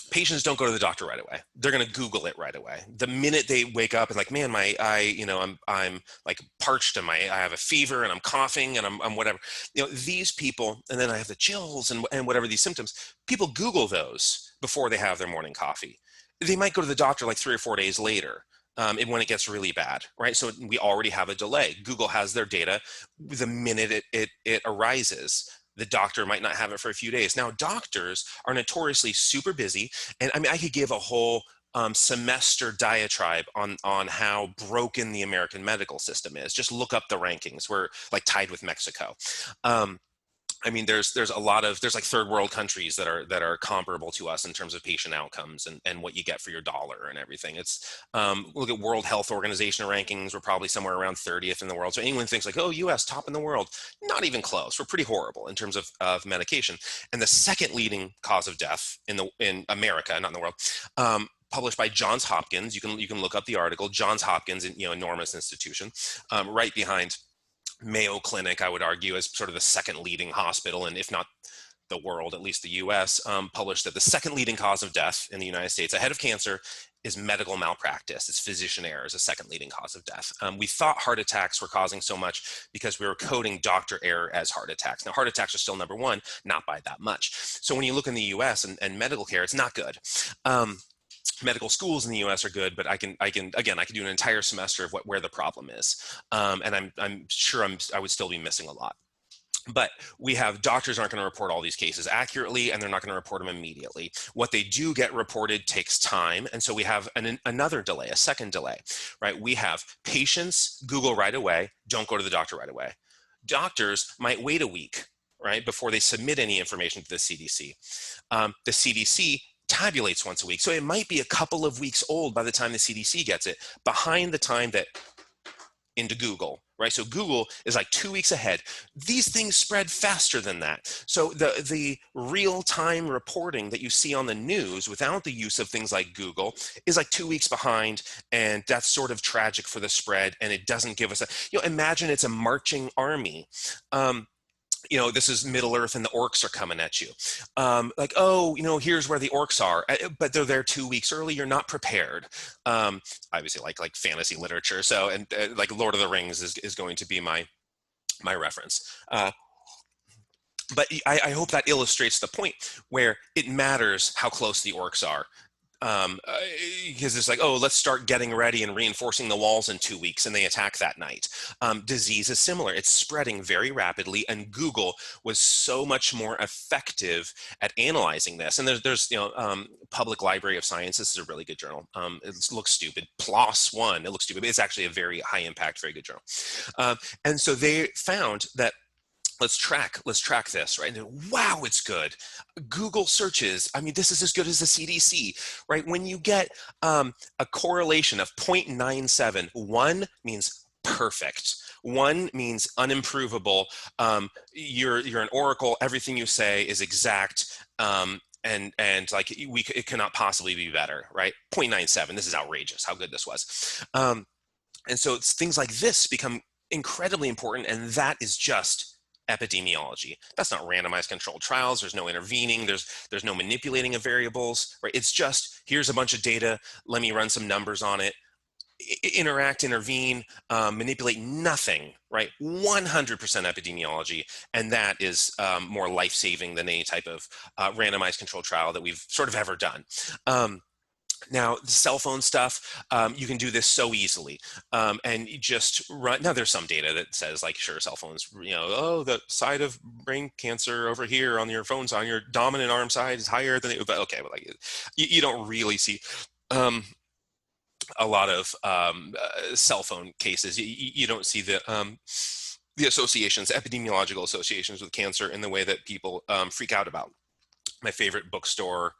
Patients don't go to the doctor right away. They're going to Google it right away. The minute they wake up and man, I'm like parched and I have a fever and I'm coughing and I'm whatever. These people, and then I have the chills and whatever these symptoms. People Google those before they have their morning coffee. They might go to the doctor 3 or 4 days later. When it gets really bad, right? So we already have a delay. Google has their data the minute it arises. The doctor might not have it for a few days. Now, doctors are notoriously super busy. And I mean, I could give a whole semester diatribe on how broken the American medical system is. Just look up the rankings. We're tied with Mexico. I mean, there's a lot of, there's like third world countries that are comparable to us in terms of patient outcomes and what you get for your dollar and everything. It's look at World Health Organization rankings. We're probably somewhere around 30th in the world. So anyone thinks like, oh, US top in the world, not even close. We're pretty horrible in terms of medication. And the second leading cause of death in America, not in the world, published by Johns Hopkins. You can look up the article. Johns Hopkins, enormous institution, right behind Mayo Clinic, I would argue, as sort of the second leading hospital, and if not the world, at least the US, published that the second leading cause of death in the United States, ahead of cancer, is medical malpractice. It's physician error is a second leading cause of death. We thought heart attacks were causing so much because we were coding doctor error as heart attacks. Now, heart attacks are still number one, not by that much. So when you look in the US and medical care, it's not good. Medical schools in the U.S. are good, but I can do an entire semester of where the problem is, and I'm sure I would still be missing a lot. But we have doctors aren't going to report all these cases accurately, and they're not going to report them immediately. What they do get reported takes time, and so we have another delay, a second delay, right? We have patients Google right away, don't go to the doctor right away. Doctors might wait a week, right, before they submit any information to the CDC. The CDC tabulates once a week. So it might be a couple of weeks old by the time the CDC gets it, behind the time that into Google, right? So Google is like 2 weeks ahead. These things spread faster than that. So the real-time reporting that you see on the news without the use of things like Google is like 2 weeks behind, and that's sort of tragic for the spread, and it doesn't give us imagine it's a marching army. This is Middle Earth and the orcs are coming at you. Like, oh, here's where the orcs are, but they're there 2 weeks early. You're not prepared. Obviously, like fantasy literature. So, and like Lord of the Rings is going to be my reference. But I hope that illustrates the point where it matters how close the orcs are. Because it's like, oh, let's start getting ready and reinforcing the walls in 2 weeks, and they attack that night. Disease is similar. It's spreading very rapidly, and Google was so much more effective at analyzing this. And there's Public Library of Science. This is a really good journal. It looks stupid. PLOS One. It looks stupid, but it's actually a very high impact, very good journal. And so they found that let's track this, right? And wow, it's good. Google searches, I mean, this is as good as the CDC, right? When you get a correlation of 0.97, 1 means perfect. 1 means unimprovable. You're an oracle. Everything you say is exact. And like it cannot possibly be better, right? 0.97, this is outrageous how good this was. And so it's things like this become incredibly important, and that is just epidemiology. That's not randomized controlled trials. There's no intervening. There's no manipulating of variables, right? It's just, here's a bunch of data. Let me run some numbers on it. Interact, intervene, manipulate, nothing, right? 100% epidemiology. And that is more life-saving than any type of randomized controlled trial that we've sort of ever done. Now, the cell phone stuff, you can do this so easily, and you just run. Now, there's some data that says, like, sure, cell phones, oh, the side of brain cancer over here on your phones on your dominant arm side is higher than it. But okay, but like, you don't really see a lot of cell phone cases. You don't see the associations, epidemiological associations with cancer in the way that people freak out about. My favorite bookstore.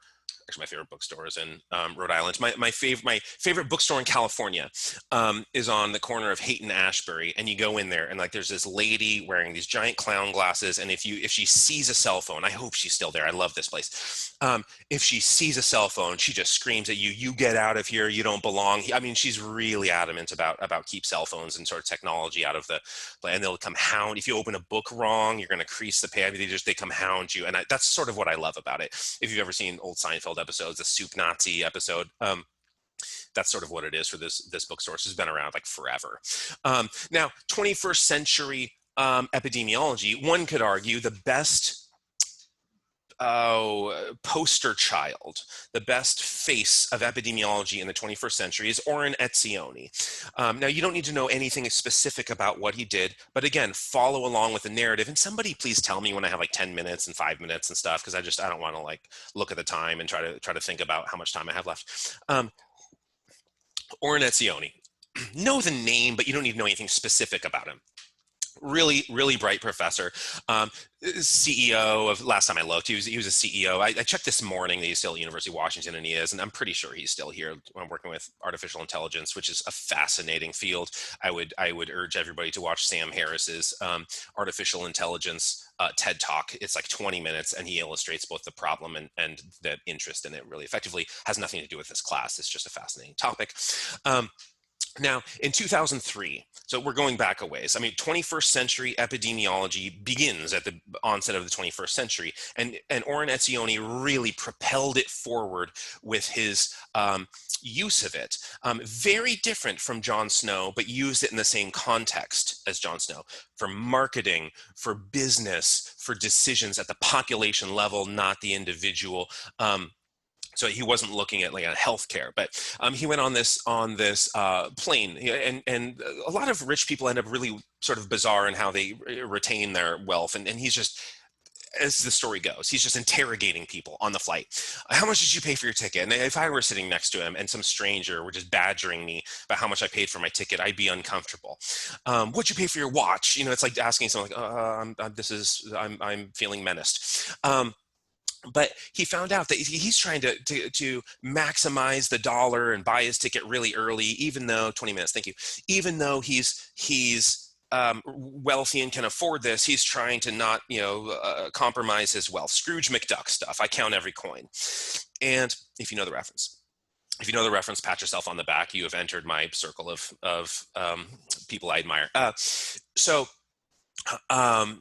Actually, my favorite bookstore is in Rhode Island. My favorite bookstore in California is on the corner of Haight and Ashbury, and you go in there, and like there's this lady wearing these giant clown glasses, and if she sees a cell phone, I hope she's still there. I love this place. If she sees a cell phone, she just screams at you, "You get out of here! You don't belong." I mean, she's really adamant about keep cell phones and sort of technology out of the. And they'll come hound. If you open a book wrong, you're going to crease the page. They come hound you, and that's sort of what I love about it. If you've ever seen old Seinfeld episodes, the Soup Nazi episode, that's sort of what it is for this bookstore. It's been around like forever. Now, 21st century epidemiology, one could argue the best poster child, the best face of epidemiology in the 21st century is Oren Etzioni. Now, you don't need to know anything specific about what he did, but again, follow along with the narrative. And somebody please tell me when I have like 10 minutes and 5 minutes and stuff, because I don't want to like look at the time and try to think about how much time I have left. Oren Etzioni. Know the name, but you don't need to know anything specific about him. really bright professor. CEO of, last time I looked, he was a CEO. I checked this morning that he's still at University of Washington, and he is, and I'm pretty sure he's still here. I'm working with artificial intelligence, which is a fascinating field. I would urge everybody to watch Sam Harris's artificial intelligence TED Talk. It's like 20 minutes, and he illustrates both the problem and the interest in it really effectively. Has nothing to do with this class. It's just a fascinating topic. Now, in 2003, so we're going back a ways. I mean, 21st century epidemiology begins at the onset of the 21st century, and Oren Etzioni really propelled it forward with his use of it. Very different from John Snow, but used it in the same context as John Snow, for marketing, for business, for decisions at the population level, not the individual. So he wasn't looking at like a healthcare, but he went on this plane, and a lot of rich people end up really sort of bizarre in how they retain their wealth, and he's just, as the story goes, he's just interrogating people on the flight. How much did you pay for your ticket? And if I were sitting next to him and some stranger were just badgering me about how much I paid for my ticket, I'd be uncomfortable. What'd you pay for your watch? You know, it's like asking someone like, I'm feeling menaced. But he found out that he's trying to maximize the dollar and buy his ticket really early, even though 20 minutes, thank you, even though he's wealthy and can afford this, he's trying to not, compromise his wealth. Scrooge McDuck stuff. I count every coin. And if you know the reference, pat yourself on the back. You have entered my circle of people I admire.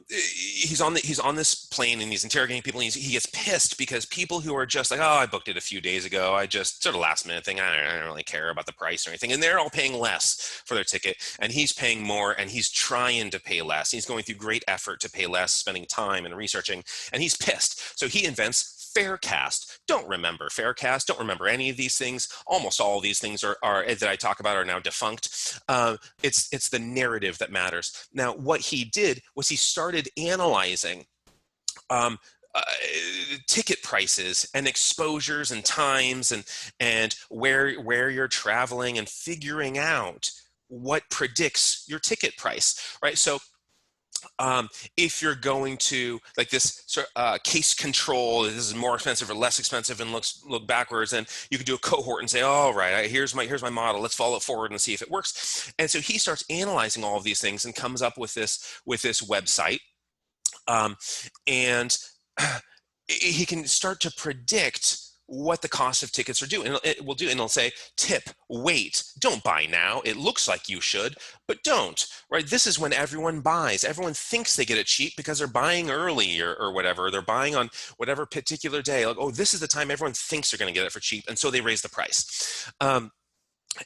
He's on this plane, and he's interrogating people, and he gets pissed because people who are just like, oh, I booked it a few days ago, I just sort of last minute thing, I don't really care about the price or anything, and they're all paying less for their ticket, and he's paying more, and he's trying to pay less. He's going through great effort to pay less, spending time and researching, and he's pissed. So he invents Faircast. Don't remember Faircast. Don't remember any of these things. Almost all of these things are that I talk about are now defunct. It's the narrative that matters. Now, what he did was he started analyzing ticket prices and exposures and times and where you're traveling, and figuring out what predicts your ticket price, right? So if you're going to like this sort of case control, this is more expensive or less expensive, and look backwards, and you can do a cohort and say, oh, right, here's my model, let's follow it forward and see if it works. And so he starts analyzing all of these things and comes up with this website, and he can start to predict what the cost of tickets are doing. It will do, and it'll say, tip, wait, don't buy now. It looks like you should, but don't, right? This is when everyone buys. Everyone thinks they get it cheap because they're buying early or whatever. They're buying on whatever particular day. Like, oh, this is the time everyone thinks they're going to get it for cheap, and so they raise the price.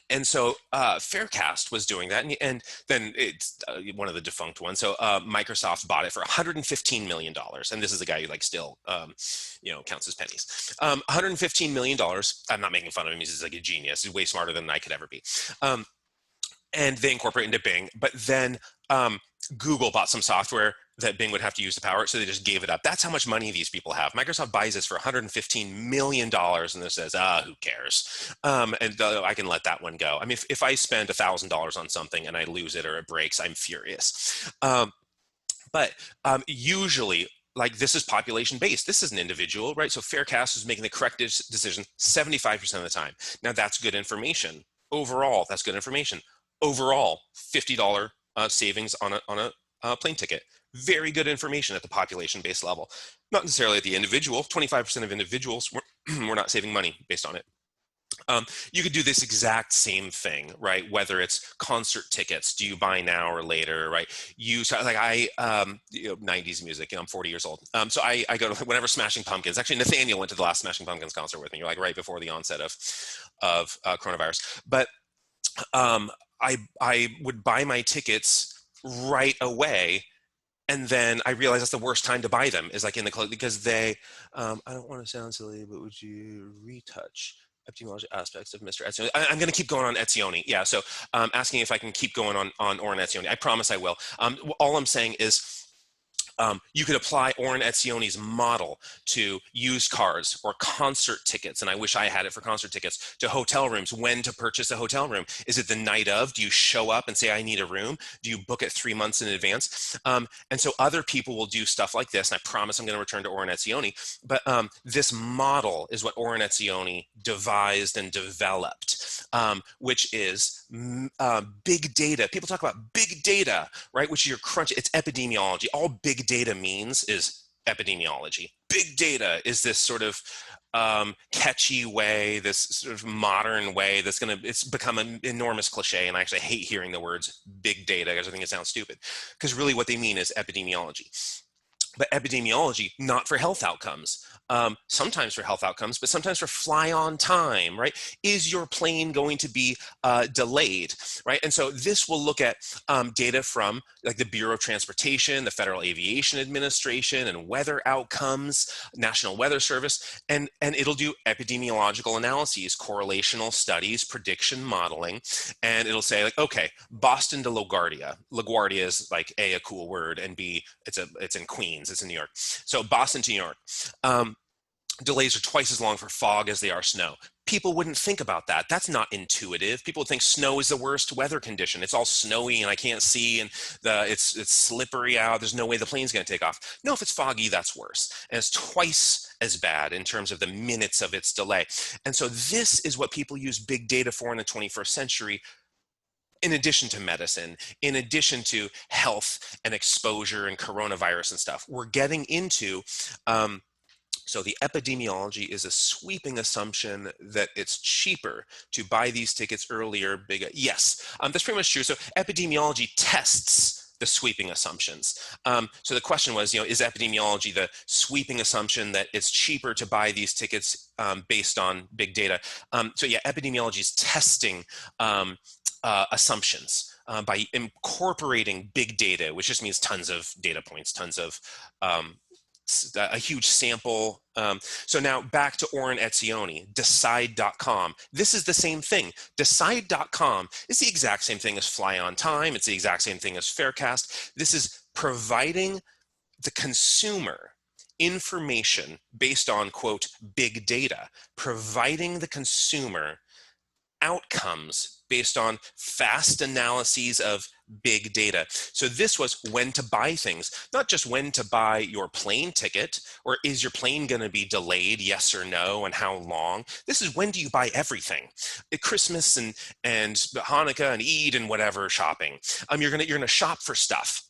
And so Faircast was doing that, and then it's one of the defunct ones. So Microsoft bought it for $115 million, and this is the guy who like still counts his pennies. $115 million. I'm not making fun of him. He's like a genius. He's way smarter than I could ever be. And they incorporate into Bing, but then Google bought some software that Bing would have to use to power it, so they just gave it up. That's how much money these people have. Microsoft buys this for $115 million, and this says, who cares? And I can let that one go. I mean, if I spend $1,000 on something and I lose it or it breaks, I'm furious. But usually, like, this is population based. This is an individual, right? So Faircast is making the correct decision 75% of the time. Now, that's good information. Overall, that's good information. Overall, $50 savings on a plane ticket. Very good information at the population-based level. Not necessarily at the individual. 25% of individuals were not saving money based on it. You could do this exact same thing, right? Whether it's concert tickets, do you buy now or later, right? 90s music, I'm 40 years old. So I go to whenever Smashing Pumpkins, actually Nathaniel went to the last Smashing Pumpkins concert with me, like right before the onset of coronavirus. But I would buy my tickets right away. And then I realized that's the worst time to buy them, is like in the club, because they, I don't want to sound silly, but would you retouch epidemiology aspects of Mr. Etzioni? I'm going to keep going on Etzioni. Yeah. So asking if I can keep going on Oren Etzioni. I promise I will. All I'm saying is You could apply Oren Etzioni's model to used cars or concert tickets, and I wish I had it for concert tickets, to hotel rooms. When to purchase a hotel room? Is it the night of? Do you show up and say, I need a room? Do you book it 3 months in advance? And so other people will do stuff like this, and I promise I'm going to return to Oren Etzioni, but this model is what Oren Etzioni devised and developed, which is big data. People talk about big data, right? Which is your crunch. It's epidemiology. All big data means is epidemiology. Big data is this sort of catchy way, this sort of modern way it's become an enormous cliche, and I actually hate hearing the words big data because I think it sounds stupid, because really what they mean is epidemiology. But epidemiology, not for health outcomes. Sometimes for health outcomes, but sometimes for fly on time, right? Is your plane going to be delayed, right? And so this will look at data from like the Bureau of Transportation, the Federal Aviation Administration, and weather outcomes, National Weather Service, and it'll do epidemiological analyses, correlational studies, prediction modeling, and it'll say like, okay, Boston to LaGuardia. LaGuardia is like a cool word, and B, it's in Queens, it's in New York. So Boston to New York. Delays are twice as long for fog as they are snow. People wouldn't think about that. That's not intuitive. People would think snow is the worst weather condition. It's all snowy and I can't see, and it's slippery out. There's no way the plane's going to take off. No, if it's foggy, that's worse. And it's twice as bad in terms of the minutes of its delay. And so this is what people use big data for in the 21st century, in addition to medicine, in addition to health and exposure and coronavirus and stuff. We're getting into so the epidemiology is a sweeping assumption that it's cheaper to buy these tickets earlier. Yes, that's pretty much true. So epidemiology tests the sweeping assumptions. So the question was, is epidemiology the sweeping assumption that it's cheaper to buy these tickets based on big data? So yeah, epidemiology is testing assumptions by incorporating big data, which just means tons of data points, tons of a huge sample. So now back to Oren Etzioni, decide.com. This is the same thing. Decide.com is the exact same thing as Fly on Time. It's the exact same thing as Faircast. This is providing the consumer information based on, quote, big data, providing the consumer outcomes based on fast analyses of big data. So this was when to buy things, not just when to buy your plane ticket, or is your plane going to be delayed, yes or no, and how long. This is when do you buy everything. At Christmas and Hanukkah and Eid and whatever shopping. You're gonna shop for stuff.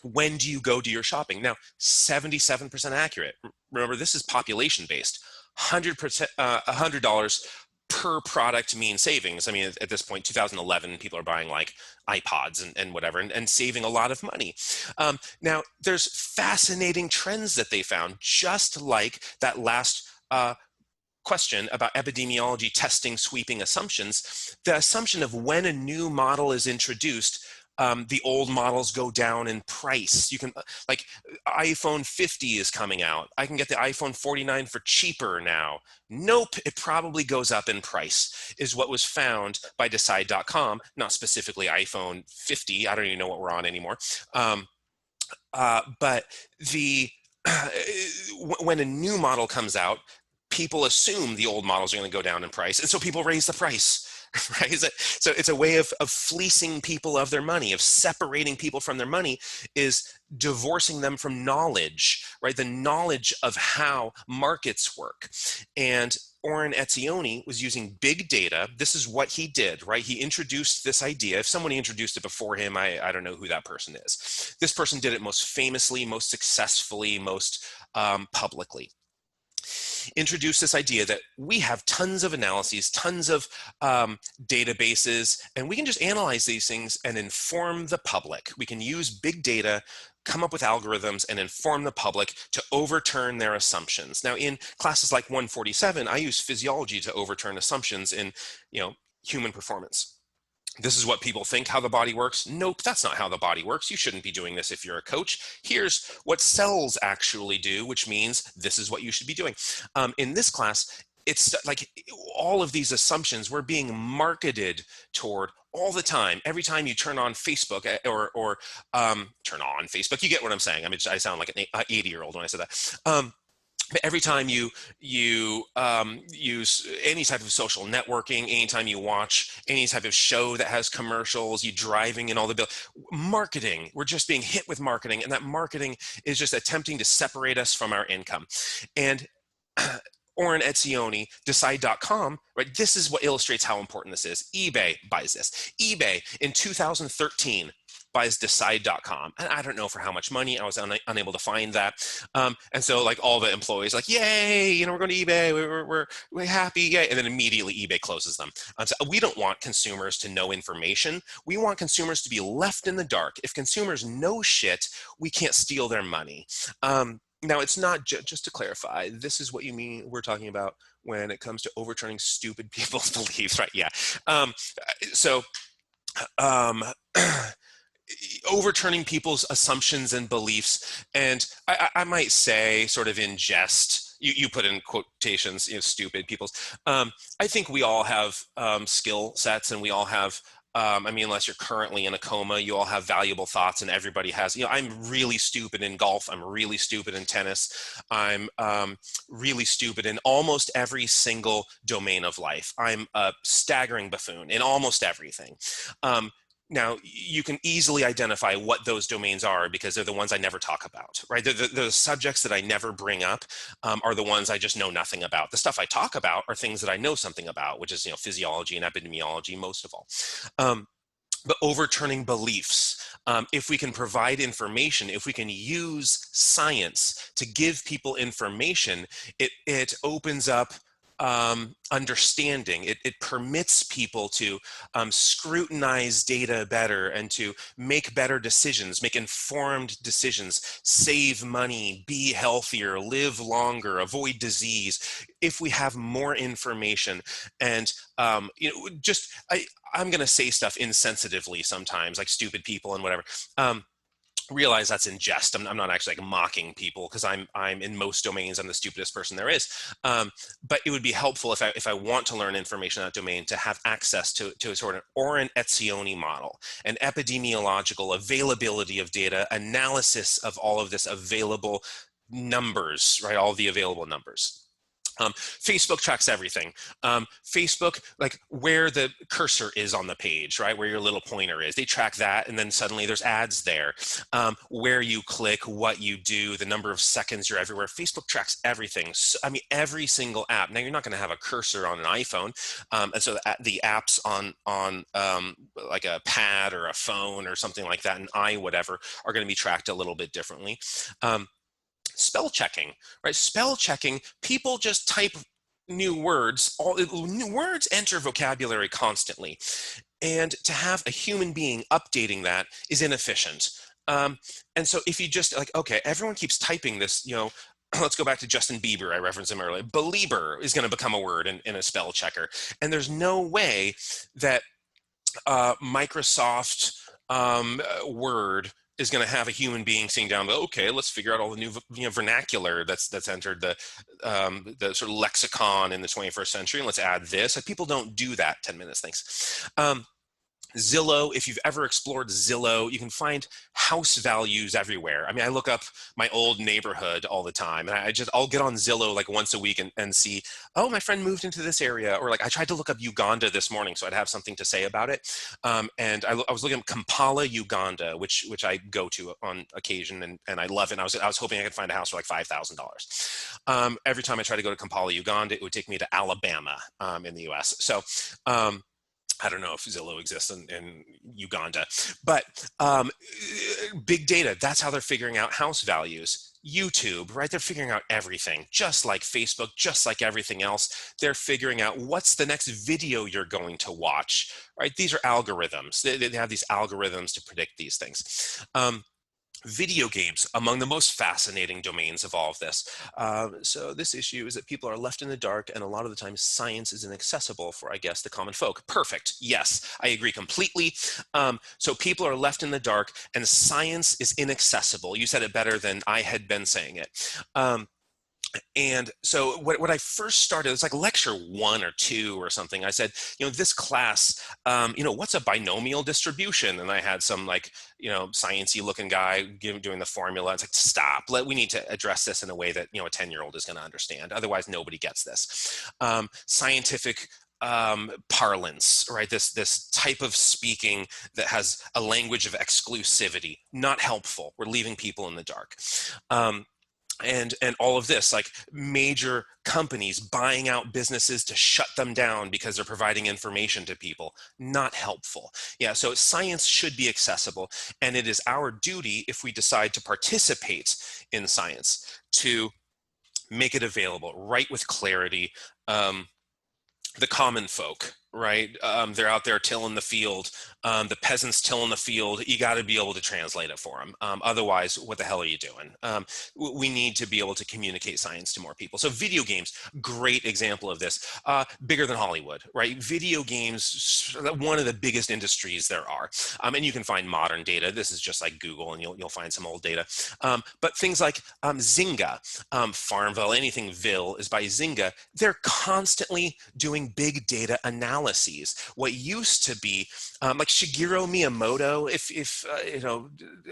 When do you go do your shopping? Now, 77% accurate. Remember, this is population based. $100 per product mean savings. I mean, at this point, 2011, people are buying like iPods and whatever, and saving a lot of money. Now, there's fascinating trends that they found, just like that last question about epidemiology testing sweeping assumptions. The assumption of when a new model is introduced, the old models go down in price. You can, like, iPhone 50 is coming out. I can get the iPhone 49 for cheaper now. Nope, it probably goes up in price, is what was found by Decide.com, not specifically iPhone 50. I don't even know what we're on anymore. But when a new model comes out, people assume the old models are going to go down in price, and so people raise the price. Right? So it's a way of fleecing people of their money, of separating people from their money, is divorcing them from knowledge, right? The knowledge of how markets work. And Oren Etzioni was using big data. This is what he did, right? He introduced this idea. If somebody introduced it before him, I don't know who that person is. This person did it most famously, most successfully, most publicly. Introduce this idea that we have tons of analyses, tons of databases, and we can just analyze these things and inform the public. We can use big data, come up with algorithms, and inform the public to overturn their assumptions. Now, in classes like 147, I use physiology to overturn assumptions in, human performance. This is what people think how the body works. Nope, that's not how the body works. You shouldn't be doing this if you're a coach. Here's what cells actually do, which means this is what you should be doing. In this class, it's like all of these assumptions we're being marketed toward all the time. Every time you turn on Facebook or turn on Facebook, you get what I'm saying. I mean, I sound like an 80-year-old when I said that. But every time you use any type of social networking, anytime you watch any type of show that has commercials, you driving in all the marketing, we're just being hit with marketing, and that marketing is just attempting to separate us from our income. And Oren Etzioni, Decide.com, right? This is what illustrates how important this is. eBay buys this. eBay in 2013 buys Decide.com. And I don't know for how much money. I was unable to find that. And so like all the employees like, yay, you know, we're going to eBay. We're happy. Yay. And then immediately eBay closes them. So we don't want consumers to know information. We want consumers to be left in the dark. If consumers know shit, we can't steal their money. Now, it's not just to clarify, this is what you mean we're talking about when it comes to overturning stupid people's beliefs, right? Yeah. So overturning people's assumptions and beliefs, and I might say sort of in jest, you put in quotations, you know, stupid people's. I think we all have skill sets, and we all have I mean, unless you're currently in a coma, you all have valuable thoughts, and everybody has, you know, I'm really stupid in golf. I'm really stupid in tennis. I'm really stupid in almost every single domain of life. I'm a staggering buffoon in almost everything. Now, you can easily identify what those domains are because they're the ones I never talk about, right? The subjects that I never bring up are the ones I just know nothing about. The stuff I talk about are things that I know something about, which is, you know, physiology and epidemiology most of all. But overturning beliefs, if we can provide information, if we can use science to give people information, it opens up understanding. It permits people to scrutinize data better and to make better decisions, make informed decisions, save money, be healthier, live longer, avoid disease. If we have more information, and you know, just I'm going to say stuff insensitively sometimes, like stupid people and whatever. Realize that's in jest. I'm not actually like mocking people, because I'm in most domains I'm the stupidest person there is. But it would be helpful if I want to learn information in that domain to have access to a sort of Oren Etzioni model, an epidemiological availability of data, analysis of all of this available numbers, right? All the available numbers. Facebook tracks everything. Facebook, like where the cursor is on the page, right? Where your little pointer is, they track that, and then suddenly there's ads there. Where you click, what you do, the number of seconds you're everywhere. Facebook tracks everything. So, I mean, every single app. Now, you're not going to have a cursor on an iPhone, and so the apps on like a pad or a phone or something like that, an whatever, are going to be tracked a little bit differently. Spell checking, right? Spell checking, people just type new words. New words enter vocabulary constantly. And to have a human being updating that is inefficient. And so if you just like, okay, everyone keeps typing this, you know, let's go back to Justin Bieber, I referenced him earlier. Belieber is going to become a word in a spell checker. And there's no way that Microsoft Word is going to have a human being sitting down, okay, let's figure out all the new, you know, vernacular that's entered the sort of lexicon in the 21st century, and let's add this. Like, people don't do that. 10 minutes, thanks. Zillow, if you've ever explored Zillow, you can find house values everywhere. I mean, I look up my old neighborhood all the time, and I'll get on Zillow like once a week and see, oh, my friend moved into this area. Or like I tried to look up Uganda this morning, so I'd have something to say about it. And I was looking at Kampala, Uganda, which I go to on occasion, and I love it. And I was hoping I could find a house for like $5,000. Every time I try to go to Kampala, Uganda, it would take me to Alabama in the US. So I don't know if Zillow exists in Uganda, but big data, that's how they're figuring out house values. YouTube, right? They're figuring out everything, just like Facebook, just like everything else. They're figuring out what's the next video you're going to watch, right? These are algorithms. They have these algorithms to predict these things. Video games, among the most fascinating domains of all of this. So this issue is that people are left in the dark, and a lot of the time science is inaccessible for, I guess, the common folk. Perfect. Yes, I agree completely. So people are left in the dark and science is inaccessible. You said it better than I had been saying it. And so what I first started, it's like lecture 1 or 2 or something. I said, this class, what's a binomial distribution? And I had some like, sciencey looking guy doing the formula. It's like, stop, we need to address this in a way that, a 10-year-old is going to understand. Otherwise, nobody gets this. Scientific parlance, right? This type of speaking that has a language of exclusivity, not helpful. We're leaving people in the dark. And all of this, like major companies buying out businesses to shut them down because they're providing information to people, not helpful. Yeah, so science should be accessible, and it is our duty, if we decide to participate in science, to make it available, write with clarity. The common folk, right? They're out there tilling the field. The peasants tilling the field. You got to be able to translate it for them. Otherwise, what the hell are you doing? We need to be able to communicate science to more people. So video games, great example of this. Bigger than Hollywood, right? Video games, one of the biggest industries there are. And you can find modern data. This is just like Google, and you'll find some old data. But things like Zynga, Farmville, anything Ville is by Zynga. They're constantly doing big data analyses. What used to be like Shigeru Miyamoto, if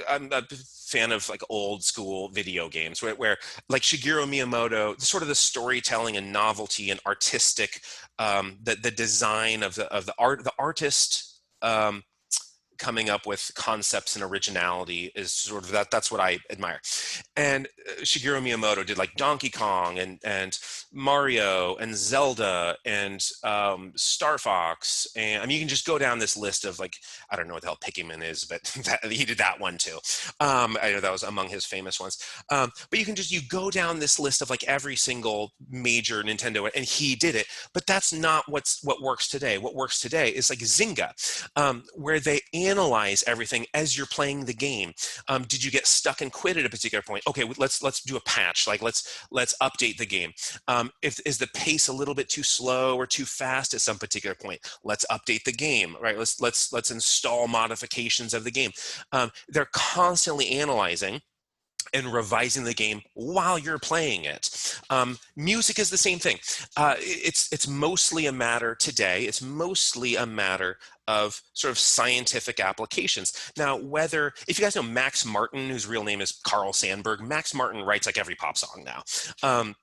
I'm a fan of like old school video games, where like Shigeru Miyamoto, sort of the storytelling and novelty and artistic, the design of the artist, coming up with concepts and originality is sort of that's what I admire. And Shigeru Miyamoto did like Donkey Kong and Mario and Zelda and Star Fox, and I mean you can just go down this list of like, I don't know what the hell Pikmin is, but he did that one too. I know that was among his famous ones. But you go down this list of like every single major Nintendo, and he did it. But that's not what works today. What works today is like Zynga, where they analyze everything as you're playing the game. Did you get stuck and quit at a particular point? Okay, let's do a patch. Like let's update the game. Is the pace a little bit too slow or too fast at some particular point? Let's update the game. Right? Let's install modifications of the game. They're constantly analyzing and revising the game while you're playing it. Music is the same thing. It's mostly a matter today. It's mostly a matter of sort of scientific applications. Now, if you guys know Max Martin, whose real name is Carl Sandburg, Max Martin writes like every pop song now.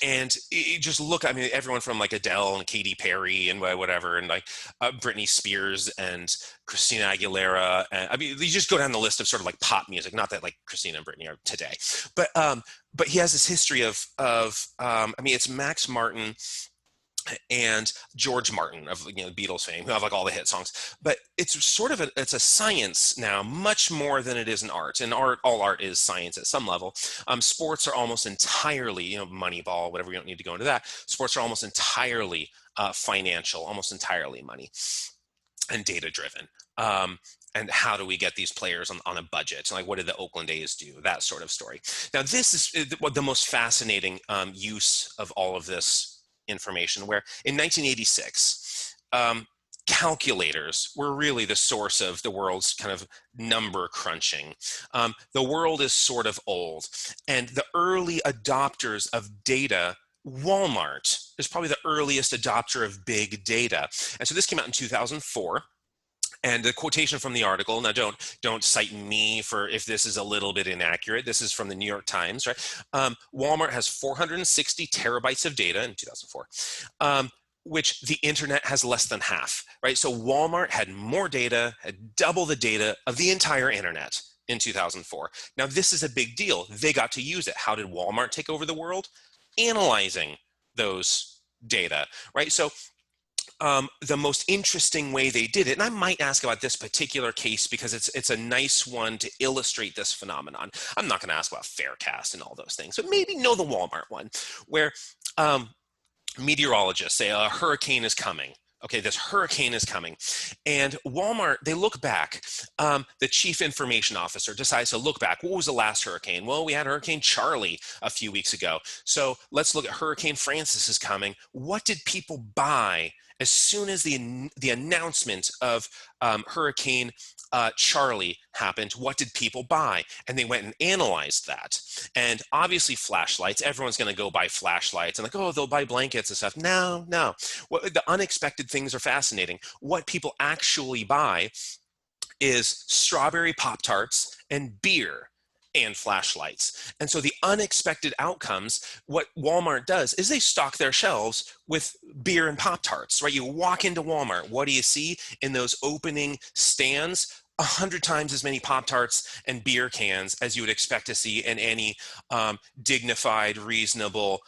And just look, I mean, everyone from like Adele and Katy Perry and whatever, and like Britney Spears and Christina Aguilera. And, I mean, you just go down the list of sort of like pop music. Not that like Christina and Britney are today, but he has this history of I mean, it's Max Martin and George Martin of Beatles fame, who have like all the hit songs. But it's sort of it's a science now, much more than it is an art. And all art is science at some level. Sports are almost entirely, Moneyball, whatever. We don't need to go into that. Sports are almost entirely financial, almost entirely money and data driven. And how do we get these players on a budget? Like, what did the Oakland A's do? That sort of story. Now, this is the most fascinating use of all of this information, where in 1986, calculators were really the source of the world's kind of number crunching. The world is sort of old, and the early adopters of data, Walmart is probably the earliest adopter of big data. And so this came out in 2004. And the quotation from the article, now don't cite me for if this is a little bit inaccurate. This is from the New York Times, right? Walmart has 460 terabytes of data in 2004, which the internet has less than half, right? So Walmart had more data, had double the data of the entire internet in 2004. Now, this is a big deal. They got to use it. How did Walmart take over the world? Analyzing those data, right? So the most interesting way they did it, and I might ask about this particular case because it's a nice one to illustrate this phenomenon. I'm not going to ask about Faircast and all those things, but maybe know the Walmart one, where meteorologists say a hurricane is coming. Okay, this hurricane is coming. And Walmart, they look back. The chief information officer decides to look back. What was the last hurricane? Well, we had Hurricane Charlie a few weeks ago. So let's look at Hurricane Francis is coming. What did people buy as soon as the announcement of Hurricane Charlie happened, what did people buy? And they went and analyzed that. And obviously flashlights, everyone's going to go buy flashlights and like, oh, they'll buy blankets and stuff. No, no. The unexpected things are fascinating. What people actually buy is strawberry Pop-Tarts and beer and flashlights. And so the unexpected outcomes, what Walmart does is they stock their shelves with beer and Pop-Tarts, right? You walk into Walmart, what do you see in those opening stands? 100 times as many Pop-Tarts and beer cans as you would expect to see in any dignified, reasonable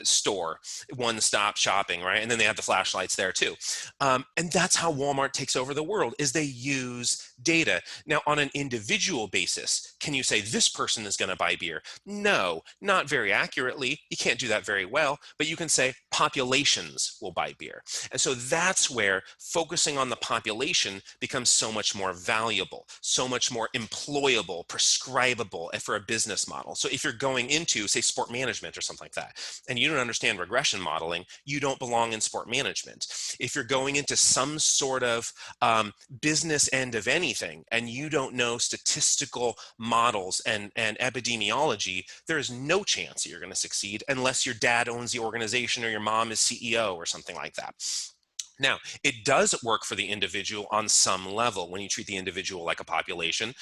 store, one-stop shopping, right? And then they have the flashlights there too. And that's how Walmart takes over the world, is they use data. Now, on an individual basis, can you say this person is going to buy beer? No, not very accurately. You can't do that very well, but you can say populations will buy beer. And so that's where focusing on the population becomes so much more valuable, so much more employable, prescribable for a business model. So if you're going into, say, sport management or something like that, and you don't understand regression modeling, you don't belong in sport management. If you're going into some sort of business end of anything and you don't know statistical models and epidemiology, there is no chance that you're going to succeed unless your dad owns the organization or your mom is CEO or something like that. Now, it does work for the individual on some level when you treat the individual like a population.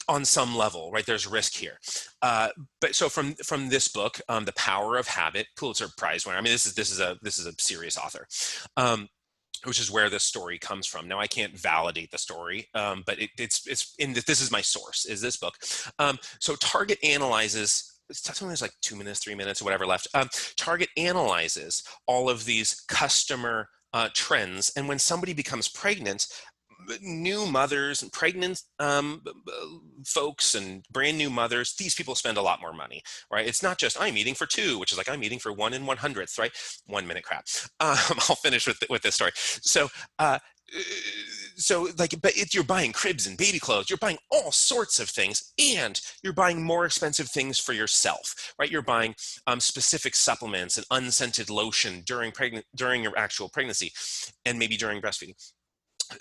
On some level, right? There's risk here. But so from this book, The Power of Habit, Pulitzer Prize winner. I mean, this is a serious author, which is where this story comes from. Now, I can't validate the story, but it's in this is my source, is this book. So Target analyzes. Something there's like 2 minutes, 3 minutes, or whatever left. Target analyzes all of these customer trends, and when somebody becomes pregnant, new mothers and pregnant folks and brand new mothers, these people spend a lot more money, right? It's not just I'm eating for two, which is like I'm eating for 1 in 100th, right? 1 minute crap. I'll finish with this story. So like, but you're buying cribs and baby clothes, you're buying all sorts of things, and you're buying more expensive things for yourself, right? You're buying specific supplements and unscented lotion during your actual pregnancy and maybe during breastfeeding.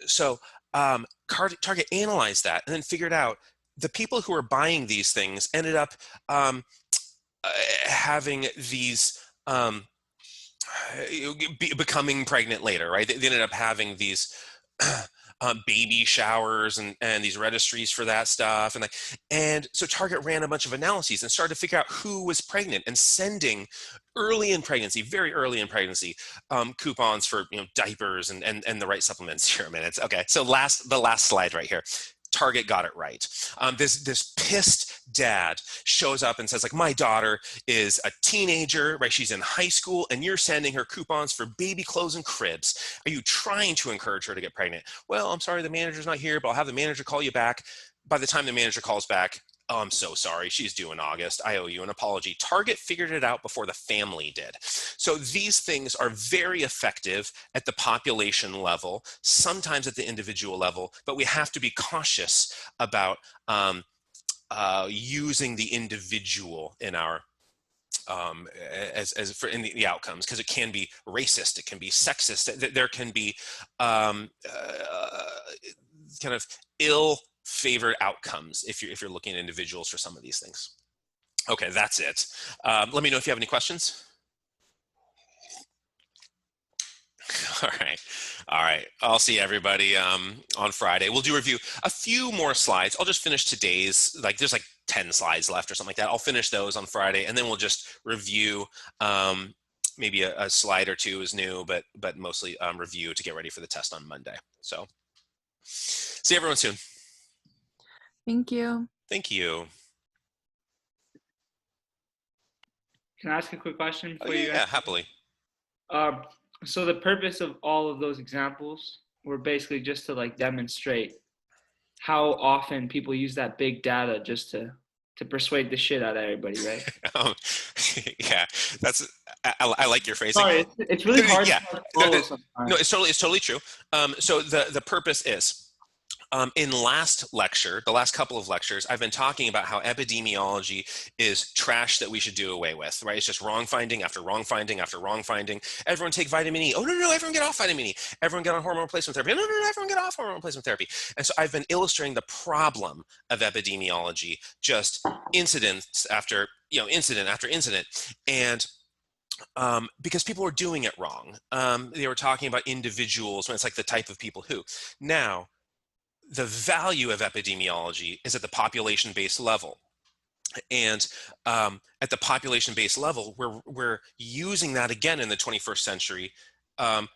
So Target analyzed that and then figured out the people who are buying these things ended up having these becoming pregnant later, right? They ended up having these baby showers and these registries for that stuff, and so Target ran a bunch of analyses and started to figure out who was pregnant and sending very early in pregnancy, coupons for diapers and the right supplements. Here a minute. Okay, so the last slide right here. Target got it right. This pissed dad shows up and says, like, my daughter is a teenager, right? She's in high school, and you're sending her coupons for baby clothes and cribs. Are you trying to encourage her to get pregnant? Well, I'm sorry, the manager's not here, but I'll have the manager call you back. By the time the manager calls back, oh, I'm so sorry, she's due in August. I owe you an apology. Target figured it out before the family did. So these things are very effective at the population level, sometimes at the individual level, but we have to be cautious about using the individual in our in the outcomes, because it can be racist, it can be sexist, there can be kind of ill-favored outcomes if you're looking at individuals for some of these things. Okay, that's it. Let me know if you have any questions. All right. I'll see everybody on Friday. We'll do a review. A few more slides. I'll just finish today's, there's like 10 slides left or something like that. I'll finish those on Friday, and then we'll just review. Maybe a slide or two is new, but mostly review to get ready for the test on Monday. So see everyone soon. Thank you. Thank you. Can I ask a quick question for you? Yeah, happily. So the purpose of all of those examples were basically just to demonstrate how often people use that big data just to persuade the shit out of everybody, right? Yeah, I like your phrasing. Sorry, it's really hard yeah. to follow sometimes. No, it's totally true. So the purpose is In last lecture, the last couple of lectures, I've been talking about how epidemiology is trash that we should do away with, right? It's just wrong finding after wrong finding after wrong finding. Everyone take vitamin E. Oh, no, no, everyone get off vitamin E. Everyone get on hormone replacement therapy. No, no, no, everyone get off hormone replacement therapy. And so I've been illustrating the problem of epidemiology, just incidents after, incident after incident. And because people were doing it wrong. They were talking about individuals when it's like the type of people who. Now, the value of epidemiology is at the population-based level. And at the population-based level, we're using that again in the 21st century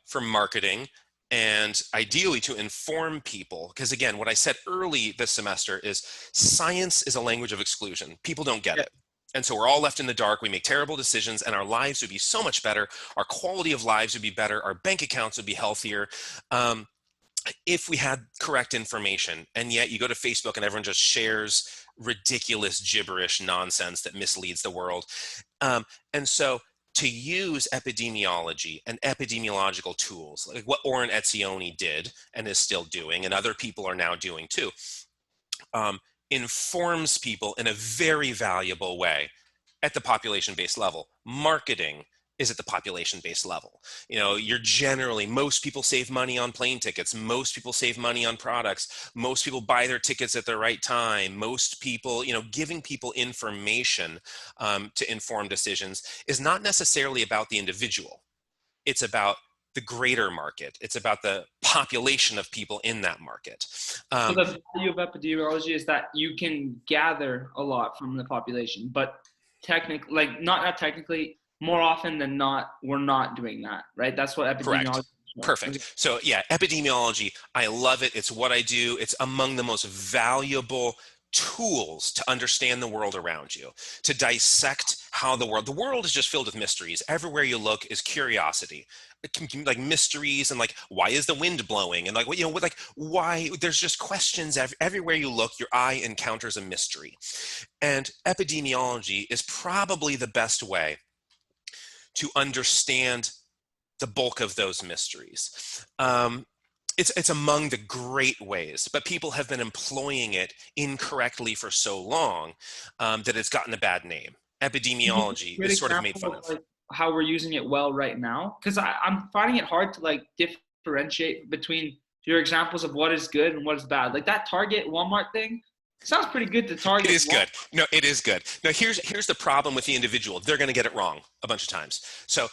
for marketing and ideally to inform people. Because again, what I said early this semester is science is a language of exclusion. People don't get it. And so we're all left in the dark. We make terrible decisions and our lives would be so much better. Our quality of lives would be better. Our bank accounts would be healthier. If we had correct information. And yet you go to Facebook and everyone just shares ridiculous gibberish nonsense that misleads the world. And so to use epidemiology and epidemiological tools, like what Oren Etzioni did and is still doing, and other people are now doing too, informs people in a very valuable way at the population-based level. Marketing is at the population-based level. Most people save money on plane tickets. Most people save money on products. Most people buy their tickets at the right time. Most people, giving people information to inform decisions is not necessarily about the individual. It's about the greater market. It's about the population of people in that market. So the value of epidemiology is that you can gather a lot from the population, but technically, not technically, more often than not, we're not doing that, right? That's what epidemiology is. Perfect. So yeah, epidemiology, I love it. It's what I do. It's among the most valuable tools to understand the world around you, to dissect how the world is just filled with mysteries. Everywhere you look is curiosity. Like mysteries and like, why is the wind blowing? And why there's just questions everywhere you look, your eye encounters a mystery. And epidemiology is probably the best way to understand the bulk of those mysteries. It's among the great ways, but people have been employing it incorrectly for so long that it's gotten a bad name. Epidemiology is sort of made fun of. How we're using it well right now, because I'm finding it hard to differentiate between your examples of what is good and what is bad. Like that Target Walmart thing sounds pretty good to target. It is good. No, it is good. Now here's the problem with the individual. They're going to get it wrong a bunch of times. So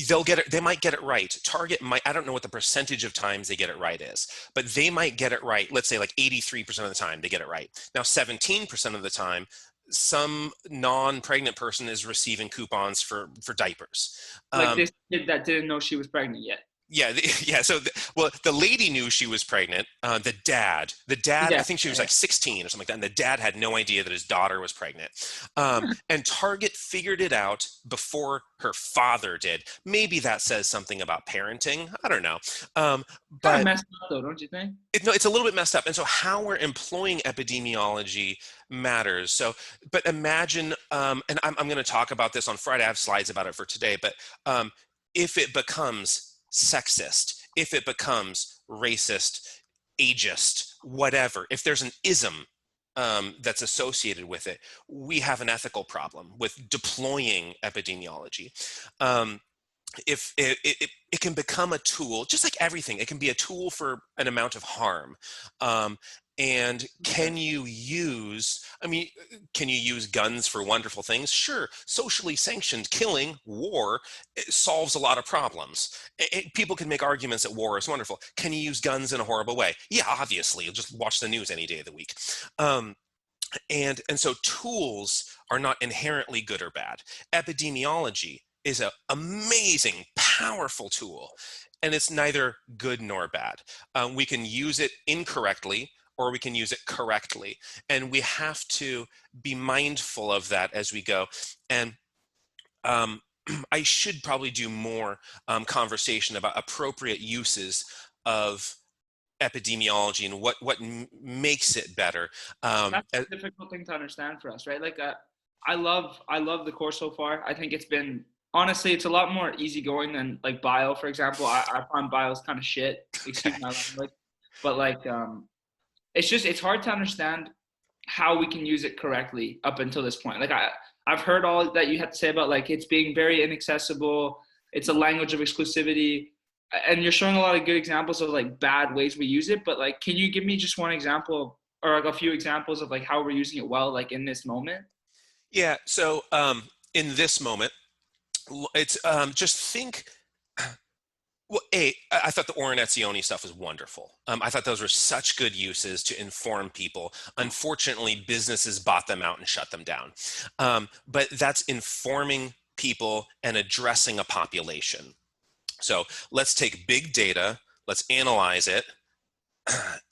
they'll get it. They might get it right. Target might. I don't know what the percentage of times they get it right is, but they might get it right. Let's say like 83% of the time they get it right. Now 17% of the time, some non-pregnant person is receiving coupons for diapers. Like this kid that didn't know she was pregnant yet. Yeah. So, the lady knew she was pregnant. The dad, I think she was like 16 or something like that. And the dad had no idea that his daughter was pregnant. And Target figured it out before her father did. Maybe that says something about parenting. I don't know. Kind of messed up though, don't you think? It's a little bit messed up. And so how we're employing epidemiology matters. So, but imagine, and I'm going to talk about this on Friday. I have slides about it for today, but if it becomes sexist, if it becomes racist, ageist, whatever, if there's an ism that's associated with it, we have an ethical problem with deploying epidemiology. If it can become a tool, just like everything, it can be a tool for an amount of harm. And can you use guns for wonderful things? Sure. Socially sanctioned killing, war, it solves a lot of problems. People can make arguments that war is wonderful. Can you use guns in a horrible way? Yeah, obviously. You'll just watch the news any day of the week. And so tools are not inherently good or bad. Epidemiology is an amazing, powerful tool, and it's neither good nor bad. We can use it incorrectly, or we can use it correctly. And we have to be mindful of that as we go. And I should probably do more conversation about appropriate uses of epidemiology and what makes it better. That's a difficult thing to understand for us, right? Like I love the course so far. I think it's been, honestly, it's a lot more easygoing than like bio, for example. I find bio's kind of shit, excuse my language, but it's hard to understand how we can use it correctly up until this point. Like I've heard all that you have to say about like it's being very inaccessible. It's a language of exclusivity, and you're showing a lot of good examples of like bad ways we use it. But like, can you give me just one example or like a few examples of like how we're using it well, like in this moment? Yeah. So in this moment, it's just think. Well, I thought the Ornetzioni stuff was wonderful. I thought those were such good uses to inform people. Unfortunately, businesses bought them out and shut them down. But that's informing people and addressing a population. So let's take big data, let's analyze it,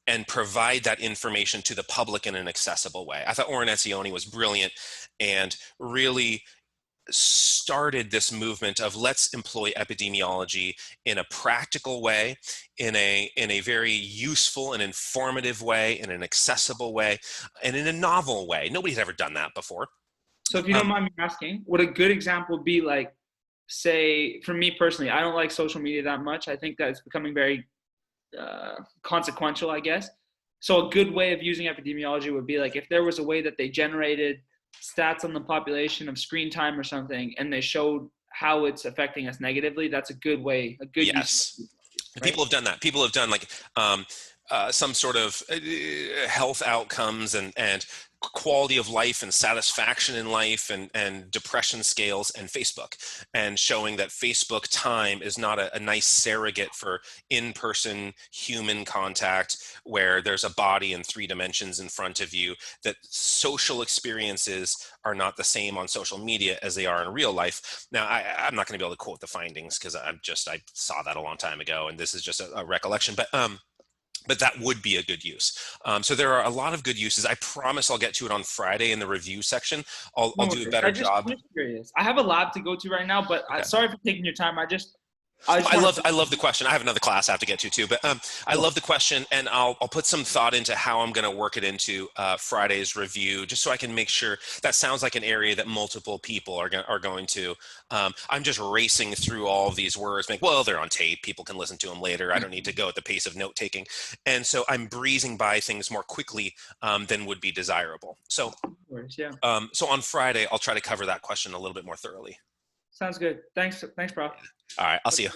and provide that information to the public in an accessible way. I thought Ornetzioni was brilliant and really started this movement of let's employ epidemiology in a practical way, in a very useful and informative way, in an accessible way, and in a novel way. Nobody had ever done that before. So if you don't mind me asking, would a good example be like, say, for me personally, I don't like social media that much. I think that it's becoming very consequential, I guess. So a good way of using epidemiology would be like if there was a way that they generated stats on the population of screen time or something, and they showed how it's affecting us negatively. That's a good way, a good Yes. use. Right? People have done that. People have done like some sort of health outcomes and quality of life and satisfaction in life and depression scales and Facebook, and showing that Facebook time is not a nice surrogate for in-person human contact where there's a body in 3 dimensions in front of you, that social experiences are not the same on social media as they are in real life. Now, I'm not going to be able to quote the findings because I saw that a long time ago, and this is just a recollection, but that would be a good use. So there are a lot of good uses. I promise I'll get to it on Friday in the review section. I'll do a better job. I'm just curious. I have a lab to go to right now, but Okay. sorry for taking your time. I love the question. I have another class I have to get to too, but I love the question, and I'll put some thought into how I'm going to work it into Friday's review, just so I can make sure that sounds like an area that multiple people are going to. I'm just racing through all of these words, well, they're on tape. People can listen to them later. I don't need to go at the pace of note taking, and so I'm breezing by things more quickly than would be desirable. So, yeah. So on Friday, I'll try to cover that question a little bit more thoroughly. Sounds good. Thanks, Prof. All right, I'll see you.